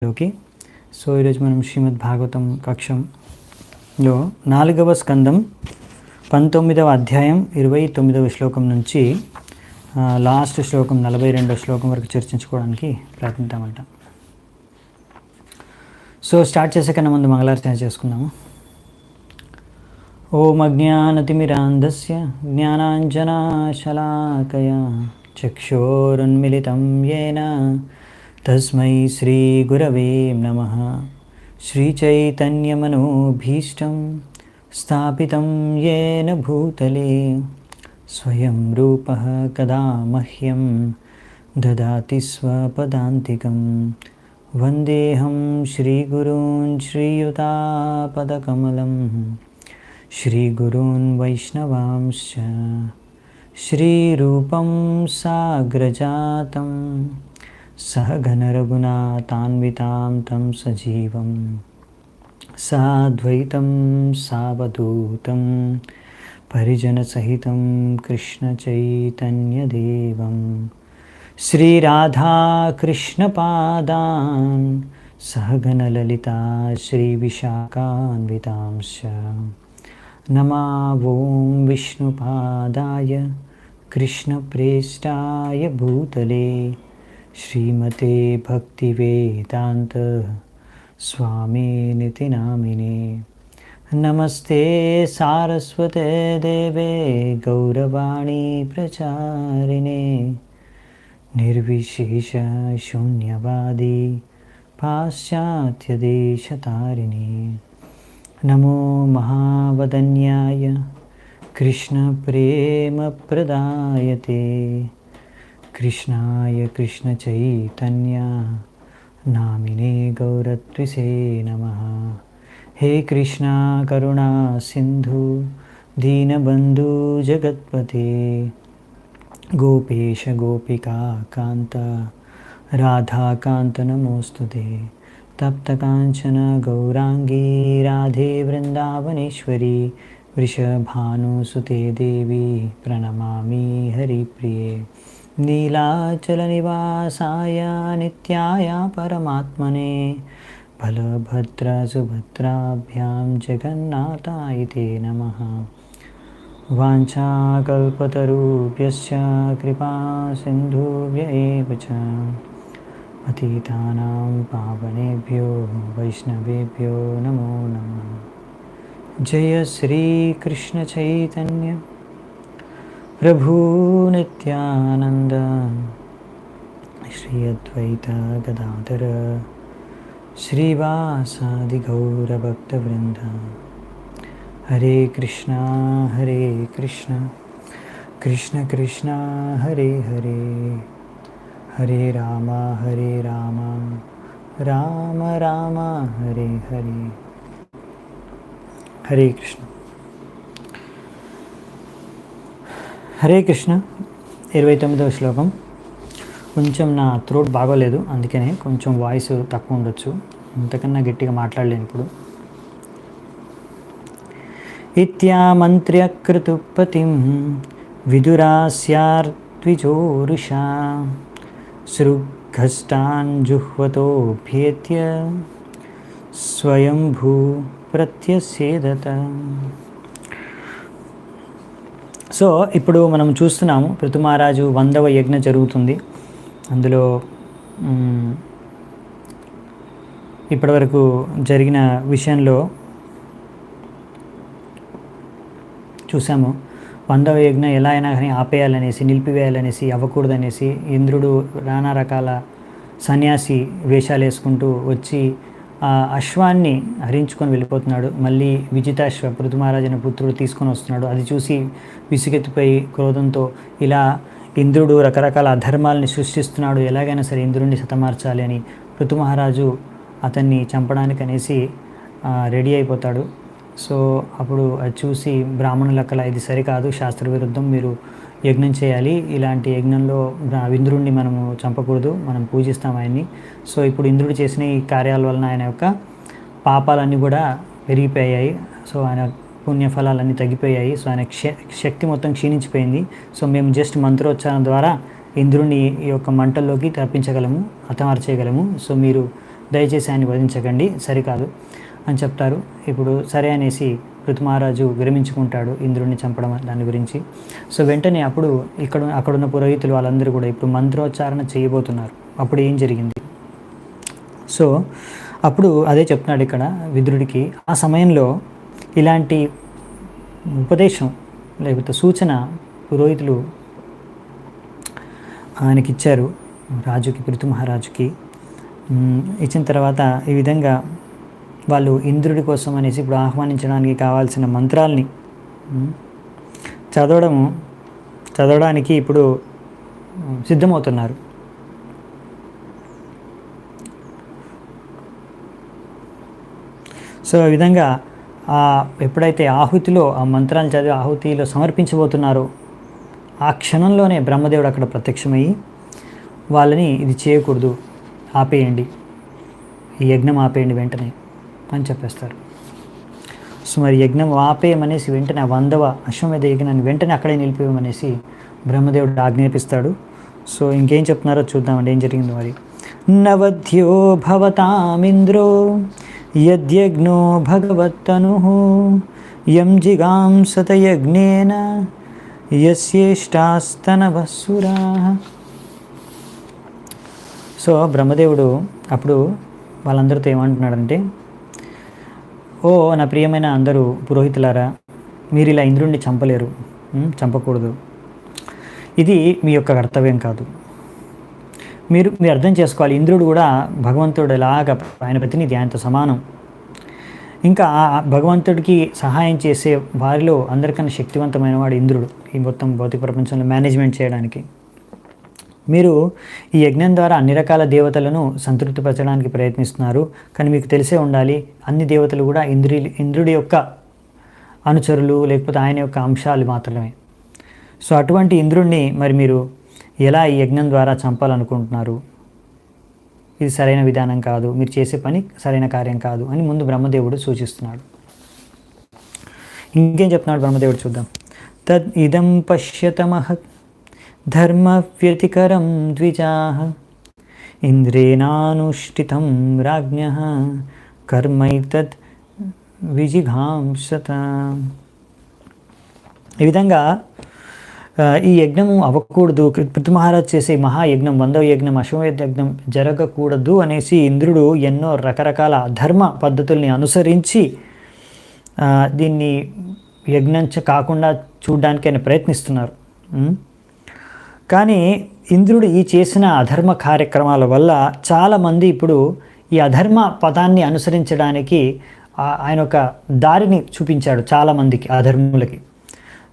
లోకి ఈరోజు మనం శ్రీమద్ భాగవతం కక్షంలో 4వ స్కందం 19వ అధ్యాయం 29వ శ్లోకం నుంచి లాస్ట్ శ్లోకం 42వ శ్లోకం వరకు చర్చించుకోవడానికి ప్రయత్నిద్దామంట. స్టార్ట్ చేసే కన్నా ముందు మంగళార్చన చేసుకుందాము. ఓం అజ్ఞానతిమిరాంధస్య జ్ఞానాంజనాశలాకయా చక్షోరున్మిళితం యేన తస్మై శ్రీగురవే నమః. శ్రీచైతన్యమనోభీష్టం స్థాపితం యేన భూతలే స్వయం రూపః కదా మహ్యం దదాతి స్వపదాంతికం. వందేహం శ్రీగురూన్ శ్రీయుతాపదకమలం శ్రీగురూన్ వైష్ణవాంశ్చ శ్రీరూపం సాగ్రజాతం సహగణరఘునాథాన్వితాం తం సజీవం సాద్వైతం సావధూతం పరిజనసహితం కృష్ణచైతన్యదేవం శ్రీరాధాకృష్ణపాదాన్ సహగణలలితా శ్రీవిశాఖాన్వితాంశ్చ నమా ఓం విష్ణుపాదాయ కృష్ణప్రేష్టాయ భూతలే శ్రీమతే భక్తివేదాంత స్వామినితి నామినే. నమస్తే సారస్వతే దేవే గౌరవాణి ప్రచారిణే నిర్విశేష శూన్యవాది పాశ్చాత్యదేశతారిణే. నమో మహావదన్యాయ కృష్ణప్రేమప్రదాయతే కృష్ణాయ కృష్ణచైతన్య నామినే గౌరత్విసే నమః. హే కృష్ణ కరుణా సింధు దీనబంధు జగత్పతే గోపేశ గోపికా కాంత రాధాకాంత నమోస్తుతే. తప్తకాంచన గౌరాంగీ రాధే వృందావనేశ్వరి వృషభానుసుతే దేవి ప్రణమామి హరిప్రియే. నీలాచలనివాసాయ నిత్యాయ పరమాత్మనే బలభద్రసుభద్రాభ్యాం జగన్నాథాయ తే నమః. వాంఛాకల్పతరుభ్యశ్చ కృపా సింధుభ్య ఏవ చ పతితానాం పావనేభ్యో వైష్ణవేభ్యో నమో నమః. జయ శ్రీకృష్ణ చైతన్య ప్రభు నిత్యానంద శ్రీ అద్వైత గదాధర శ్రీవాసాది గౌరభక్తవృంద. హరే కృష్ణ కృష్ణ కృష్ణ హరే హరే హరే రామ రామ రామ హరే హరే. హరే కృష్ణ. హరే కృష్ణ. 29వ శ్లోకం. కొంచెం నా థ్రోట్ బాగోలేదు, అందుకనే కొంచెం వాయిస్ తక్కువ ఉండొచ్చు, అంతకన్నా గట్టిగా మాట్లాడలేను ఇప్పుడు. ఇత్యామంత్ర్యకృతుపతిం విదురాస్యార్ద్విజోరుషా సృగ్గష్టాన్ జుహ్వతోభ్యేత్య స్వయంభూ ప్రత్యసేదత. ఇప్పుడు మనం చూస్తున్నాము పృథు మహారాజు 100వ యజ్ఞ జరుగుతుంది. అందులో ఇప్పటివరకు జరిగిన విషయంలో చూసాము. 100వ యజ్ఞ ఎలా అయినా కానీ ఆపేయాలనేసి, నిలిపివేయాలనేసి, అవ్వకూడదనేసి ఇంద్రుడు నానా రకాల సన్యాసి వేషాలు వేసుకుంటూ వచ్చి ఆ అశ్వాన్ని హరించుకొని వెళ్ళిపోతున్నాడు. మళ్ళీ విజితాశ్వ పృథు మహారాజు అనే పుత్రుడు తీసుకొని వస్తున్నాడు. అది చూసి విసుగెత్తిపోయి క్రోధంతో ఇలా ఇంద్రుడు రకరకాల అధర్మాలని సృష్టిస్తున్నాడు, ఎలాగైనా సరే ఇంద్రుడిని సతమార్చాలి అని పృథు మహారాజు అతన్ని చంపడానికి అనేసి రెడీ అయిపోతాడు. అప్పుడు అది చూసి బ్రాహ్మణులకలా ఇది సరికాదు, శాస్త్ర విరుద్ధం, మీరు యజ్ఞం చేయాలి, ఇలాంటి యజ్ఞంలో ఇంద్రుడిని మనము చంపకూడదు, మనం పూజిస్తాం ఆయన్ని. ఇప్పుడు ఇంద్రుడు చేసిన ఈ కార్యాల వలన ఆయన యొక్క పాపాలన్నీ కూడా పెరిగిపోయాయి. ఆయన పుణ్యఫలాలన్నీ తగ్గిపోయాయి. ఆయన శక్తి మొత్తం క్షీణించిపోయింది. మేము జస్ట్ మంత్రోచ్చారణ ద్వారా ఇంద్రుడిని ఈ యొక్క మంటల్లోకి తప్పించగలము, హతమార్చేయగలము. మీరు దయచేసి ఆయన్ని వధించకండి, సరికాదు అని చెప్తారు. ఇప్పుడు సరే అనేసి పృథు మహారాజు విరమించుకుంటాడు ఇంద్రుడిని చంపడం దాని గురించి. సో వెంటనే అక్కడున్న పురోహితులు వాళ్ళందరూ కూడా ఇప్పుడు మంత్రోచ్చారణ చేయబోతున్నారు. అప్పుడు ఏం జరిగింది? సో అప్పుడు అదే చెప్తున్నాడు ఇక్కడ విదురుడికి. ఆ సమయంలో ఇలాంటి ఉపదేశం లేకపోతే సూచన పురోహితులు ఆయనకిచ్చారు, రాజుకి, పృథు మహారాజుకి. ఇచ్చిన తర్వాత ఈ విధంగా వాళ్ళు ఇంద్రుడి కోసం అనేసి ఇప్పుడు ఆహ్వానించడానికి కావాల్సిన మంత్రాల్ని చదవడానికి ఇప్పుడు సిద్ధమవుతున్నారు. సో ఈ విధంగా ఎప్పుడైతే ఆహుతిలో ఆ మంత్రాలు చదివి ఆహుతిలో సమర్పించబోతున్నారో ఆ క్షణంలోనే బ్రహ్మదేవుడు అక్కడ ప్రత్యక్షమయ్యి వాళ్ళని ఇది చేయకూడదు, ఆపేయండి, ఈ యజ్ఞం ఆపేయండి వెంటనే అని చెప్పేస్తారు. సో మరి యజ్ఞం ఆపేయమనేసి వెంటనే 100వ అశ్వమేధ యజ్ఞాన్ని వెంటనే అక్కడే నిలిపేయమనేసి బ్రహ్మదేవుడు ఆజ్ఞాపిస్తాడు. సో ఇంకేం చెప్తున్నారో చూద్దామండి, ఏం జరిగింది మరి. నవధ్యో భవతామింద్రో యజ్ఞో భగవత్తను యం జిగాంసత యజ్ఞేన యస్యేష్టాస్తనవసురా. సో బ్రహ్మదేవుడు అప్పుడు వాళ్ళందరితో ఏమంటున్నాడంటే, ఓ నా ప్రియమైన అందరూ పురోహితులారా, మీరు ఇలా ఇంద్రుడిని చంపలేరు, చంపకూడదు, ఇది మీ యొక్క కర్తవ్యం కాదు. మీరు అర్థం చేసుకోవాలి, ఇంద్రుడు కూడా భగవంతుడు ఎలాగ ఆయన ప్రతినిధి, ఆయనతో సమానం. ఇంకా భగవంతుడికి సహాయం చేసే వారిలో అందరికన్నా శక్తివంతమైన వాడు ఇంద్రుడు, ఈ మొత్తం భౌతిక ప్రపంచంలో మేనేజ్మెంట్ చేయడానికి. మీరు ఈ యజ్ఞం ద్వారా అన్ని రకాల దేవతలను సంతృప్తిపరచడానికి ప్రయత్నిస్తున్నారు, కానీ మీకు తెలిసే ఉండాలి అన్ని దేవతలు కూడా ఇంద్రుడి యొక్క అనుచరులు లేకపోతే ఆయన యొక్క అంశాలు మాత్రమే. సో అటువంటి ఇంద్రుడిని మరి మీరు ఎలా ఈ యజ్ఞం ద్వారా చంపాలనుకుంటున్నారు? ఇది సరైన విధానం కాదు, మీరు చేసే పని సరైన కార్యం కాదు అని ముందు బ్రహ్మదేవుడు సూచిస్తున్నాడు. ఇంకేం చెప్తున్నాడు బ్రహ్మదేవుడు చూద్దాం. తద్ ఇదం పశ్యతమహ ధర్మ వ్యతికరం ద్విజాః ఇంద్రేణానుష్ఠితం రాజ్ఞః కర్మైతద్ విజిఘాంసత. ఈ విధంగా ఈ యజ్ఞము అవ్వకూడదు, పృథు మహారాజ్ చేసే మహాయజ్ఞం 100వ యజ్ఞం అశ్వమేధ యజ్ఞం జరగకూడదు అనేసి ఇంద్రుడు ఎన్నో రకరకాల అధర్మ పద్ధతుల్ని అనుసరించి దీన్ని యజ్ఞం కాకుండా చూడడానికి ఆయన ప్రయత్నిస్తున్నారు. కానీ ఇంద్రుడు ఈ చేసిన అధర్మ కార్యక్రమాల వల్ల చాలామంది ఇప్పుడు ఈ అధర్మ పదాన్ని అనుసరించడానికి ఆయన ఒక దారిని చూపించాడు చాలామందికి, అధర్ములకి.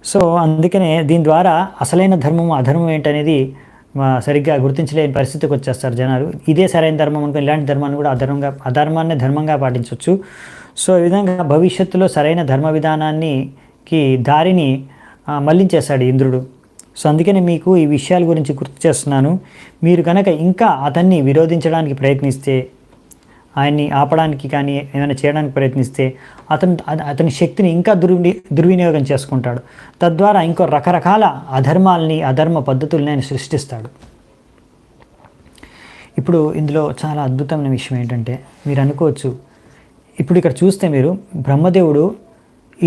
సో అందుకనే దీని ద్వారా అసలైన ధర్మం అధర్మం ఏంటనేది సరిగ్గా గుర్తించలేని పరిస్థితికి వచ్చేస్తారు జనాలు. ఇదే సరైన ధర్మం అనుకుని ఇలాంటి ధర్మాన్ని కూడా అధర్మాన్ని ధర్మంగా పాటించవచ్చు. సో ఈ విధంగా భవిష్యత్తులో సరైన ధర్మ విధానానికి దారిని మళ్లించేశాడు ఇంద్రుడు. సో అందుకని మీకు ఈ విషయాల గురించి గుర్తు చేస్తున్నాను. మీరు కనుక ఇంకా అతన్ని విరోధించడానికి ప్రయత్నిస్తే, ఆయన్ని ఆపడానికి కానీ ఏమైనా చేయడానికి ప్రయత్నిస్తే అతని శక్తిని ఇంకా దుర్వినియోగం చేసుకుంటాడు. తద్వారా ఇంకో రకరకాల అధర్మాలని అధర్మ పద్ధతుల్ని ఆయన సృష్టిస్తాడు. ఇప్పుడు ఇందులో చాలా అద్భుతమైన విషయం ఏంటంటే, మీరు అనుకోవచ్చు, ఇప్పుడు ఇక్కడ చూస్తే మీరు బ్రహ్మదేవుడు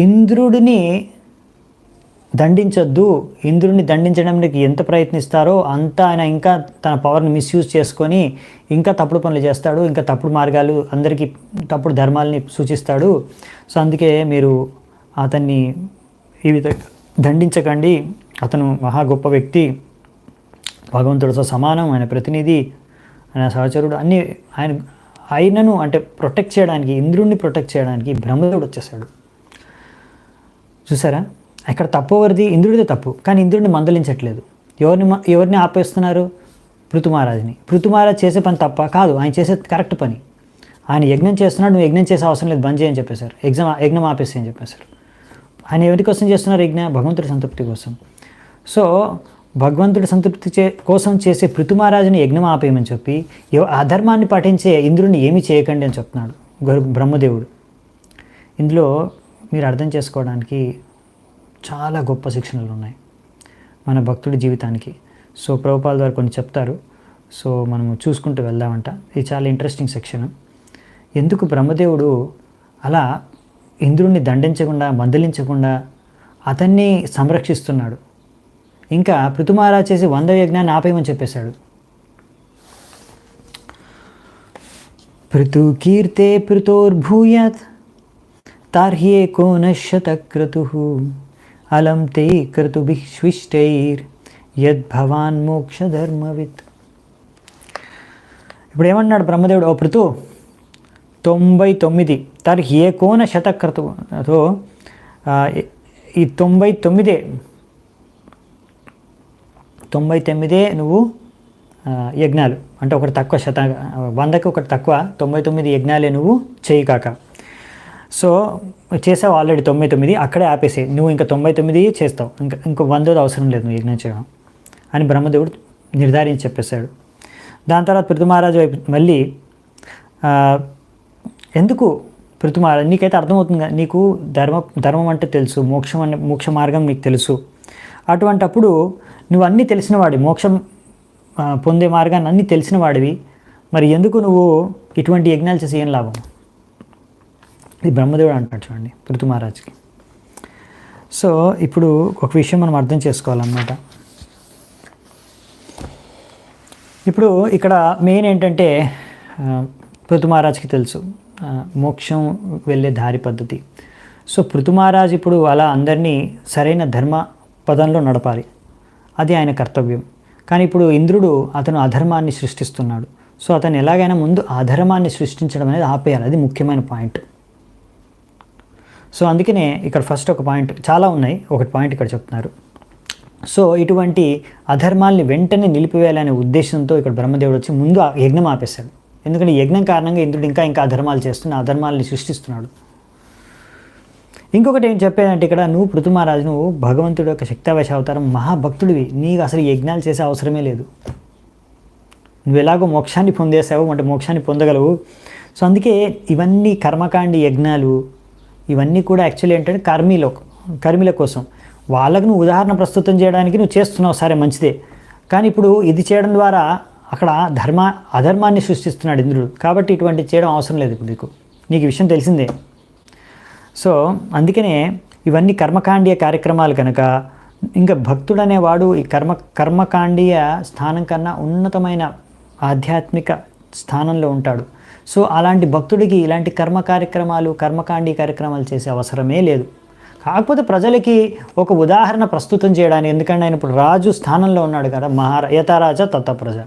ఇంద్రుడిని దండించొద్దు, ఇంద్రుడిని దండించడానికి ఎంత ప్రయత్నిస్తారో అంత ఆయన ఇంకా తన పవర్ని మిస్యూజ్ చేసుకొని ఇంకా తప్పుడు పనులు చేస్తాడు, ఇంకా తప్పుడు మార్గాలు అందరికీ తప్పుడు ధర్మాలని సూచిస్తాడు. సో అందుకే మీరు అతన్ని ఈ విధంగా దండించకండి, అతను మహా గొప్ప వ్యక్తి, భగవంతుడితో సమానం, ఆయన ప్రతినిధి, ఆయన సహచరుడు, అన్నీ ఆయనను అంటే ప్రొటెక్ట్ చేయడానికి, ఇంద్రుడిని ప్రొటెక్ట్ చేయడానికి బ్రహ్మదేవుడు వచ్చేసాడు. చూసారా, ఇక్కడ తప్పు ఎవరిది? ఇంద్రుడిదే తప్పు. కానీ ఇంద్రుడిని మందలించట్లేదు. ఎవరిని ఆపేస్తున్నారు? పృథు మహారాజుని. పృథు మహారాజు చేసే పని తప్ప కాదు, ఆయన చేసే కరెక్ట్ పని. ఆయన యజ్ఞం చేస్తున్నాడు, నువ్వు యజ్ఞం చేసే అవసరం లేదు, బంద్ చేయని చెప్పేశారు. యజ్ఞం ఆపేసి అని చెప్పేశారు. ఆయన ఎవరి కోసం చేస్తున్నారు యజ్ఞ? భగవంతుడి సంతృప్తి కోసం. సో భగవంతుడి సంతృప్తి కోసం చేసే పృథు మహారాజుని యజ్ఞం ఆపేయమని చెప్పి అధర్మాన్ని పాటించే ఇంద్రుడిని ఏమీ చేయకండి అని చెప్తున్నాడు బ్రహ్మదేవుడు. ఇందులో మీరు అర్థం చేసుకోవడానికి చాలా గొప్ప శిక్షణలు ఉన్నాయి మన భక్తుడి జీవితానికి. సో ప్రభుపాద వారు కొన్ని చెప్తారు. సో మనము చూసుకుంటూ వెళ్దామంట. ఇది చాలా ఇంట్రెస్టింగ్ సెక్షన్. ఎందుకు బ్రహ్మదేవుడు అలా ఇంద్రుడిని దండించకుండా మందలించకుండా అతన్ని సంరక్షిస్తున్నాడు? ఇంకా పృథు మహారాజ్ చేసి 100 యజ్ఞాన్ని ఆపేయమని చెప్పేశాడు. పృథు కీర్తే పృథోర్భూయాత్ తార్హ్యేకో నశతక్రతుః అలం తే క్రతుభిష్విష్టైర్ యద్భవాన్ మోక్షధర్మవిత్. ఇప్పుడు ఏమన్నాడు బ్రహ్మదేవుడు? ఓ పృథు, 99 తర్హ్యేకోన శతక్రతుతో ఈ 99 నువ్వు యజ్ఞాలు అంటే ఒకటి తక్కువ 100కి ఒకటి తక్కువ 99 యజ్ఞాలే నువ్వు చేయి కాక. సో చేసావు ఆల్రెడీ 99, అక్కడే ఆపేసే. నువ్వు ఇంకా 99 చేస్తావు, ఇంకో 100 అవసరం లేదు నువ్వు యజ్ఞం చేయడం అని బ్రహ్మదేవుడు నిర్ధారించి చెప్పేశాడు. దాని తర్వాత పృథు మహారాజు వైపు మళ్ళీ ఎందుకు పృథు మహారాజు, నీకైతే అర్థమవుతుంది కదా, నీకు ధర్మం అంటే తెలుసు, మోక్ష మార్గం నీకు తెలుసు. అటువంటప్పుడు నువ్వు అన్నీ తెలిసిన వాడివి, మోక్షం పొందే మార్గాన్ని అన్నీ తెలిసిన వాడివి, మరి ఎందుకు నువ్వు ఇటువంటి యజ్ఞాలు చేసి ఏం లాభం? ఇది బ్రహ్మదేవుడు అంటాడు చూడండి పృథు మహారాజుకి. సో ఇప్పుడు ఒక విషయం మనం అర్థం చేసుకోవాలన్నమాట. ఇప్పుడు ఇక్కడ మెయిన్ ఏంటంటే పృథు మహారాజుకి తెలుసు మోక్షం వెళ్ళే దారి పద్ధతి. సో పృథు మహారాజు ఇప్పుడు అలా అందరినీ సరైన ధర్మ పదంలో నడపాలి, అది ఆయన కర్తవ్యం. కానీ ఇప్పుడు ఇంద్రుడు అతను అధర్మాన్ని సృష్టిస్తున్నాడు. సో అతను ఎలాగైనా ముందు అధర్మాన్ని సృష్టించడం అనేది ఆపేయాలి, అది ముఖ్యమైన పాయింట్. సో అందుకనే ఇక్కడ ఫస్ట్ ఒక పాయింట్, చాలా ఉన్నాయి, ఒకటి పాయింట్ ఇక్కడ చెప్తున్నారు. సో ఇటువంటి అధర్మాల్ని వెంటనే నిలిపివేయాలనే ఉద్దేశంతో ఇక్కడ బ్రహ్మదేవుడు వచ్చి ముందు ఆ యజ్ఞం ఆపేశాడు. ఎందుకంటే యజ్ఞం కారణంగా ఇంద్రుడు ఇంకా అధర్మాలు చేస్తున్న అధర్మాలని సృష్టిస్తున్నాడు. ఇంకొకటి ఏం చెప్పేదంటే ఇక్కడ నువ్వు పృథు మహారాజు, నువ్వు భగవంతుడి యొక్క శక్తావేశ అవతారం, మహాభక్తుడివి, నీకు అసలు యజ్ఞాలు చేసే అవసరమే లేదు. నువ్వు ఎలాగో మోక్షాన్ని పొందేసావు అంటే మోక్షాన్ని పొందగలవు. సో అందుకే ఇవన్నీ కర్మకాండి యజ్ఞాలు ఇవన్నీ కూడా యాక్చువల్లీ ఏంటంటే కర్మిల కోసం, వాళ్ళకు నువ్వు ఉదాహరణ ప్రస్తుతం చేయడానికి నువ్వు చేస్తున్నావు, సరే మంచిదే. కానీ ఇప్పుడు ఇది చేయడం ద్వారా అక్కడ అధర్మాన్ని సృష్టిస్తున్నాడు ఇంద్రుడు. కాబట్టి ఇటువంటి చేయడం అవసరం లేదు ఇప్పుడు నీకు ఈ విషయం తెలిసిందే. సో అందుకనే ఇవన్నీ కర్మకాండీయ కార్యక్రమాలు కనుక ఇంకా భక్తుడు అనేవాడు ఈ కర్మకాండీయ స్థానం కన్నా ఉన్నతమైన ఆధ్యాత్మిక స్థానంలో ఉంటాడు. సో అలాంటి భక్తుడికి ఇలాంటి కర్మకాండీయ కార్యక్రమాలు చేసే అవసరమే లేదు. కాకపోతే ప్రజలకి ఒక ఉదాహరణ ప్రస్తుతం చేయడానికి, ఎందుకంటే ఆయన ఇప్పుడు రాజు స్థానంలో ఉన్నాడు కదా, యథారాజా తథా ప్రజ.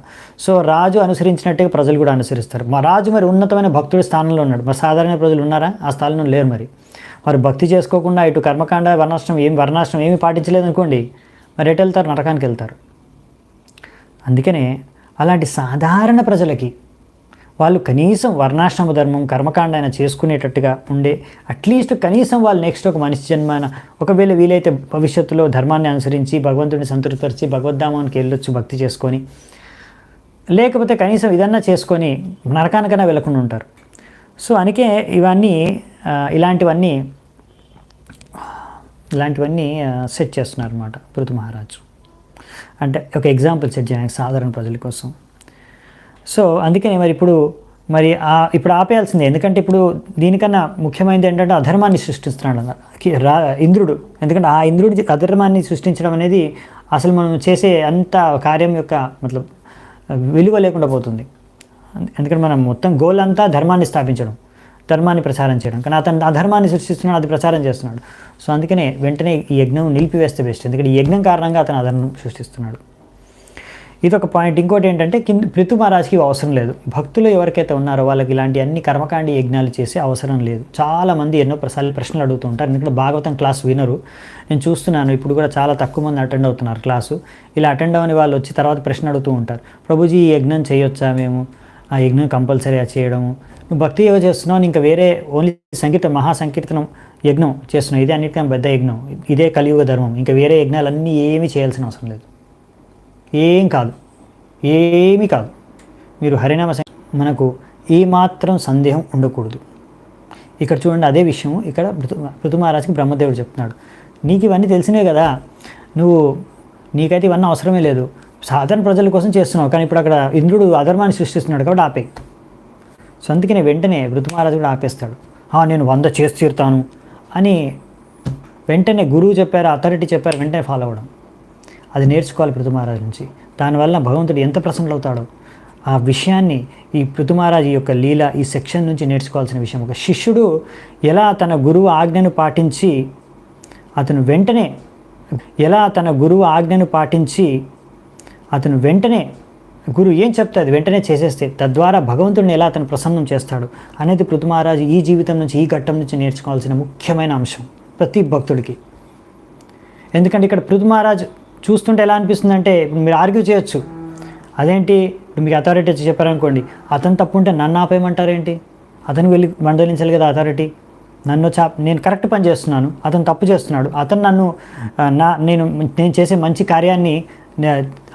సో రాజు అనుసరించినట్టుగా ప్రజలు కూడా అనుసరిస్తారు. మా రాజు మరి ఉన్నతమైన భక్తుడి స్థానంలో ఉన్నాడు, మరి సాధారణ ప్రజలు ఉన్నారా? ఆ స్థానంలో లేరు. మరి భక్తి చేసుకోకుండా ఇటు కర్మకాండ వర్ణాశ్రమం ఏమి పాటించలేదు అనుకోండి, మరి ఎటు వెళ్తారు? నరకానికి వెళ్తారు. అందుకనే అలాంటి సాధారణ ప్రజలకి వాళ్ళు కనీసం వర్ణాశ్రమ ధర్మం కర్మకాండ అయినా చేసుకునేటట్టుగా ఉండే, అట్లీస్ట్ కనీసం వాళ్ళు నెక్స్ట్ ఒక మనిషి జన్మాన ఒకవేళ వీలైతే భవిష్యత్తులో ధర్మాన్ని అనుసరించి భగవంతుడిని సంతృప్తిపరిచి భగవద్ధామానికి వెళ్ళొచ్చు భక్తి చేసుకొని, లేకపోతే కనీసం ఇదన్నా చేసుకొని నరకానికైనా వెళ్ళకుండా ఉంటారు. సో అందుకే ఇలాంటివన్నీ సెట్ చేస్తున్నారు అన్నమాట పృథు మహారాజు. అంటే ఒక ఎగ్జాంపుల్ సెట్ చేయడానికి సాధారణ ప్రజల కోసం. సో అందుకని ఇప్పుడు ఆపేయాల్సిందే. ఎందుకంటే ఇప్పుడు దీనికన్నా ముఖ్యమైనది ఏంటంటే అధర్మాన్ని సృష్టిస్తున్నాడు ఇంద్రుడు. ఎందుకంటే ఆ ఇంద్రుడి అధర్మాన్ని సృష్టించడం అనేది అసలు మనం చేసే అంత కార్యం యొక్క విలువ లేకుండా పోతుంది. ఎందుకంటే మనం మొత్తం గోల్ అంతా ధర్మాన్ని స్థాపించడం, ధర్మాన్ని ప్రచారం చేయడం, కానీ అతను అధర్మాన్ని సృష్టిస్తున్నాడు, అది ప్రచారం చేస్తున్నాడు. సో అందుకనే వెంటనే ఈ యజ్ఞం నిలిపివేస్తే బెస్ట్. ఎందుకంటే ఈ యజ్ఞం కారణంగా అతను అధర్మం సృష్టిస్తున్నాడు. ఇదొక పాయింట్. ఇంకోటి ఏంటంటే పృథు మహారాజుకి అవసరం లేదు. భక్తులు ఎవరికైతే ఉన్నారో వాళ్ళకి ఇలాంటి అన్ని కర్మకాండి యజ్ఞాలు చేసే అవసరం లేదు. చాలామంది ఎన్నో ప్రశ్నలు అడుగుతూ ఉంటారు. ఎందుకంటే భాగవతం క్లాస్ వినరు. నేను చూస్తున్నాను ఇప్పుడు కూడా చాలా తక్కువ మంది అటెండ్ అవుతున్నారు క్లాసు. ఇలా అటెండ్ అవని వాళ్ళు వచ్చి తర్వాత ప్రశ్న అడుగుతూ ఉంటారు, ప్రభుజీ ఈ యజ్ఞం చేయొచ్చా? మేము ఆ యజ్ఞం కంపల్సరీగా చేయడము, నువ్వు భక్తి ఏవో చేస్తున్నావు, ఇంకా వేరే ఓన్లీ మహాసంకీర్తనం యజ్ఞం చేస్తున్నావు, ఇదే అన్నిటికన్నా పెద్ద యజ్ఞం, ఇదే కలియుగ ధర్మం, ఇంకా వేరే యజ్ఞాలన్నీ ఏమీ చేయాల్సిన అవసరం లేదు. ఏమీ కాదు. మీరు హరినామ మనకు ఏమాత్రం సందేహం ఉండకూడదు. ఇక్కడ చూడండి, అదే విషయం ఇక్కడ పృథు మహారాజుకి బ్రహ్మదేవుడు చెప్తున్నాడు. నీకు ఇవన్నీ తెలిసినే కదా, నీకైతే ఇవన్నీ అవసరమే లేదు, సాధారణ ప్రజల కోసం చేస్తున్నావు. కానీ ఇప్పుడు అక్కడ ఇంద్రుడు అధర్మాన్ని సృష్టిస్తున్నాడు కాబట్టి ఆపే. సో అందుకనే వెంటనే పృథు కూడా ఆపేస్తాడు. నేను 100 చేసి తీరుతాను అని వెంటనే గురువు చెప్పారు, అథారిటీ చెప్పారు, వెంటనే ఫాలో అవ్వడం. అది నేర్చుకోవాలి పృథు నుంచి. దానివల్ల భగవంతుడు ఎంత ప్రసన్నులవుతాడో ఆ విషయాన్ని ఈ పృథు యొక్క లీల ఈ సెక్షన్ నుంచి నేర్చుకోవాల్సిన విషయం. ఒక శిష్యుడు ఎలా తన గురువు ఆజ్ఞను పాటించి అతను వెంటనే గురువు ఏం చెప్తే అది వెంటనే చేసేస్తే తద్వారా భగవంతుడిని ఎలా అతను ప్రసన్నం చేస్తాడు అనేది పృథు ఈ జీవితం నుంచి, ఈ ఘట్టం నుంచి నేర్చుకోవాల్సిన ముఖ్యమైన అంశం ప్రతి భక్తుడికి. ఎందుకంటే ఇక్కడ పృథు చూస్తుంటే ఎలా అనిపిస్తుందంటే, ఇప్పుడు మీరు ఆర్గ్యూ చేయొచ్చు, అదేంటి ఇప్పుడు మీకు అథారిటీ వచ్చి చెప్పారనుకోండి, అతను తప్పు ఉంటే నన్ను ఆపేయమంటారేంటి? అతను వెళ్ళి మందలించాలి కదా అథారిటీ. నేను కరెక్ట్ పని చేస్తున్నాను, అతను తప్పు చేస్తున్నాడు, అతను నన్ను నేను చేసే మంచి కార్యాన్ని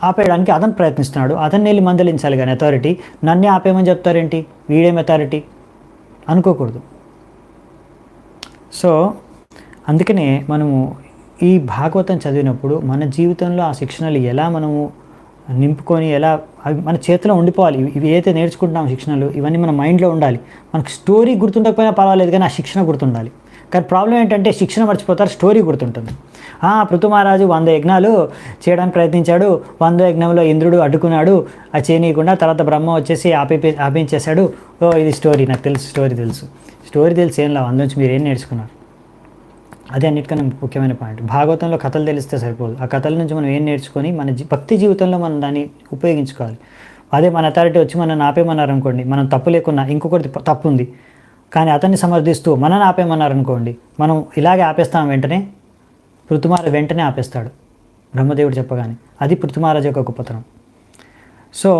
ఆపేయడానికి అతను ప్రయత్నిస్తున్నాడు, అతన్ని వెళ్ళి మందలించాలి కానీ అథారిటీ నన్నే ఆపేయమని చెప్తారేంటి, వీడేం అథారిటీ అనుకోకూడదు. సో అందుకనే మనము ఈ భాగవతం చదివినప్పుడు మన జీవితంలో ఆ శిక్షణలు ఎలా మనము నింపుకొని ఎలా అవి మన చేతిలో ఉండిపోవాలి. ఇవి ఏదైతే నేర్చుకుంటున్నాం శిక్షణలు, ఇవన్నీ మన మైండ్లో ఉండాలి. మనకు స్టోరీ గుర్తుండకపోయినా పర్వాలేదు కానీ ఆ శిక్షణ గుర్తుండాలి. కానీ ప్రాబ్లం ఏంటంటే శిక్షణ మర్చిపోతారు, స్టోరీ గుర్తుంటుంది. పృథు 100 యజ్ఞాలు చేయడానికి ప్రయత్నించాడు, 100 యజ్ఞంలో ఇంద్రుడు అడ్డుకున్నాడు, అది చేయనీయకుండా, తర్వాత బ్రహ్మ వచ్చేసి ఆపించేశాడు. ఇది స్టోరీ, నాకు తెలుసు, స్టోరీ తెలిసి ఏం లాభం, అందులోంచి మీరు ఏం నేర్చుకున్నారు? అదే అన్నిటికన్నా ముఖ్యమైన పాయింట్. భాగవతంలో కథలు తెలిస్తే సరిపోదు, ఆ కథల నుంచి మనం ఏం నేర్చుకొని మన భక్తి జీవితంలో మనం దాన్ని ఉపయోగించుకోవాలి. అదే మన అథారిటీ వచ్చి మనల్ని ఆపేయమన్నారనుకోండి, మనం తప్పు లేకున్నా ఇంకొకటి తప్పు ఉంది కానీ అతన్ని సమర్థిస్తూ మనల్ని ఆపేయమన్నారనుకోండి, మనం ఇలాగే ఆపేస్తాం. వెంటనే పృథు వెంటనే ఆపేస్తాడు బ్రహ్మదేవుడు చెప్పగానే. అది పృథు యొక్క గొప్పతనం. సో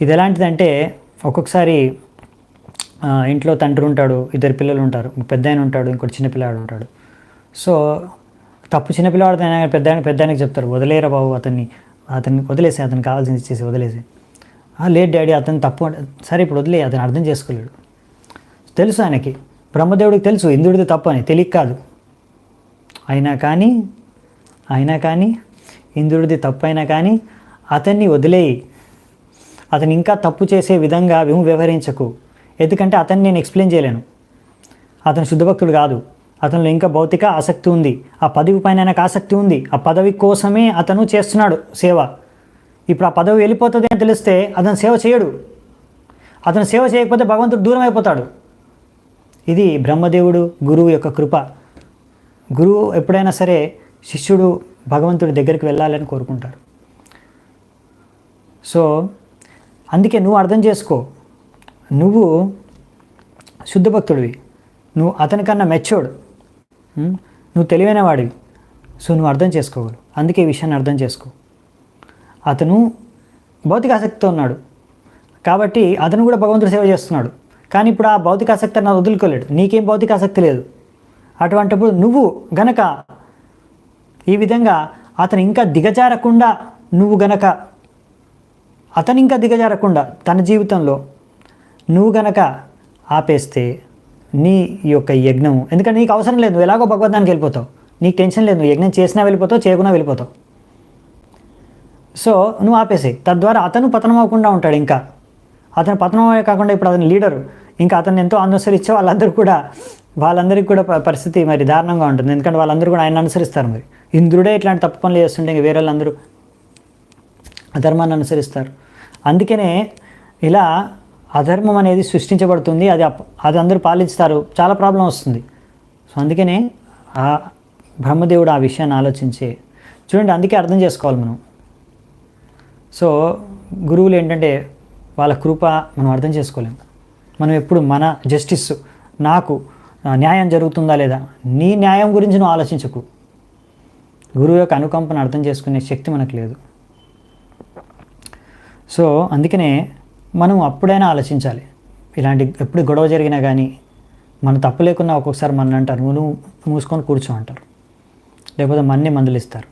ఇది ఎలాంటిదంటే, ఒక్కొక్కసారి ఇంట్లో తండ్రి ఉంటాడు, 2 పిల్లలు ఉంటారు, పెద్ద ఆయన ఉంటాడు, ఇంకోటి చిన్నపిల్లాడు ఉంటాడు. సో తప్పు చిన్నపిల్లవాడు అయినా పెద్దానికి చెప్తారు, వదిలేరా బాబు, అతన్ని వదిలేసి, అతనికి కావాల్సింది ఇచ్చేసి వదిలేసి. లేదు డాడీ అతను తప్పు, సరే ఇప్పుడు వదిలే, అతను అర్థం చేసుకోలేడు. తెలుసు ఆయనకి, బ్రహ్మదేవుడికి తెలుసు ఇంద్రుడిది తప్పు అని, తెలియక కాదు. అయినా కానీ ఇంద్రుడిది తప్పు అయినా కానీ అతన్ని వదిలేయి, అతను ఇంకా తప్పు చేసే విధంగా వ్యవహరించకు. ఎందుకంటే అతన్ని నేను ఎక్స్ప్లెయిన్ చేయలేను, అతను శుద్ధభక్తుడు కాదు, అతనిలో ఇంకా భౌతిక ఆసక్తి ఉంది, ఆ పదవి పైన ఆయనకు ఆసక్తి ఉంది, ఆ పదవి కోసమే అతను చేస్తున్నాడు సేవ. ఇప్పుడు ఆ పదవి వెళ్ళిపోతుంది అని తెలిస్తే అతను సేవ చేయడు, అతను సేవ చేయకపోతే భగవంతుడు దూరం అయిపోతాడు. ఇది బ్రహ్మదేవుడు గురువు యొక్క కృప. గురువు ఎప్పుడైనా సరే శిష్యుడు భగవంతుడి దగ్గరికి వెళ్ళాలని కోరుకుంటారు. సో అందుకే నువ్వు అర్థం చేసుకో, నువ్వు శుద్ధభక్తుడివి, నువ్వు అతనికన్నా మెచ్యూర్డ్, నువ్వు తెలివైన వాడివి. సో నువ్వు అర్థం చేసుకోగలవు. అందుకే ఈ విషయాన్ని అర్థం చేసుకో. అతను భౌతిక ఆసక్తితో ఉన్నాడు కాబట్టి అతను కూడా భగవంతుడు సేవ చేస్తున్నాడు. కానీ ఇప్పుడు ఆ భౌతిక ఆసక్తి అన్నది వదులుకోలేడు, నీకేం భౌతిక ఆసక్తి లేదు. అటువంటిప్పుడు నువ్వు గనక ఈ విధంగా అతను ఇంకా దిగజారకుండా, తన జీవితంలో నువ్వు గనక ఆపేస్తే నీ యొక్క యజ్ఞం, ఎందుకంటే నీకు అవసరం లేదు, నువ్వు ఎలాగో భగవద్ధానికి వెళ్ళిపోతావు, నీకు టెన్షన్ లేదు, నువ్వు యజ్ఞం చేసినా వెళ్ళిపోతావు, చేయకుండా వెళ్ళిపోతావు. సో నువ్వు ఆపేసేయి, తద్వారా అతను పతనం అవ్వకుండా ఉంటాడు. ఇంకా అతను పతనమే కాకుండా ఇప్పుడు అతని లీడరు, ఇంకా అతను ఎంతో అనుసరించే వాళ్ళందరికీ కూడా పరిస్థితి మరి దారుణంగా ఉంటుంది. ఎందుకంటే వాళ్ళందరూ కూడా ఆయన అనుసరిస్తారు. మరి ఇంద్రుడే ఇట్లాంటి తప్పు పనులు చేస్తుంటే ఇంక వేరే వాళ్ళందరూ అధర్మాన్ని అనుసరిస్తారు. అందుకనే ఇలా అధర్మం అనేది సృష్టించబడుతుంది, అది అందరూ పాలిస్తారు, చాలా ప్రాబ్లం వస్తుంది. సో అందుకనే ఆ బ్రహ్మదేవుడు ఆ విషయాన్ని ఆలోచించే చూడండి, అందుకే అర్థం చేసుకోవాలి మనం. సో గురువులు ఏంటంటే వాళ్ళ కృప మనం అర్థం చేసుకోలేము. మనం ఎప్పుడు మన జస్టిస్, నాకు న్యాయం జరుగుతుందా లేదా, నీ న్యాయం గురించి నువ్వు ఆలోచించకు. గురువు యొక్క అనుకంపను అర్థం చేసుకునే శక్తి మనకు లేదు. సో అందుకనే మనం అప్పుడైనా ఆలోచించాలి. ఇలాంటి ఎప్పుడు గొడవ జరిగినా కానీ మన తప్పు లేకున్నా ఒక్కొక్కసారి మన అంటారు, నువ్వు మూసుకొని కూర్చో అంటారు, లేకపోతే మన్నే మందులిస్తారు.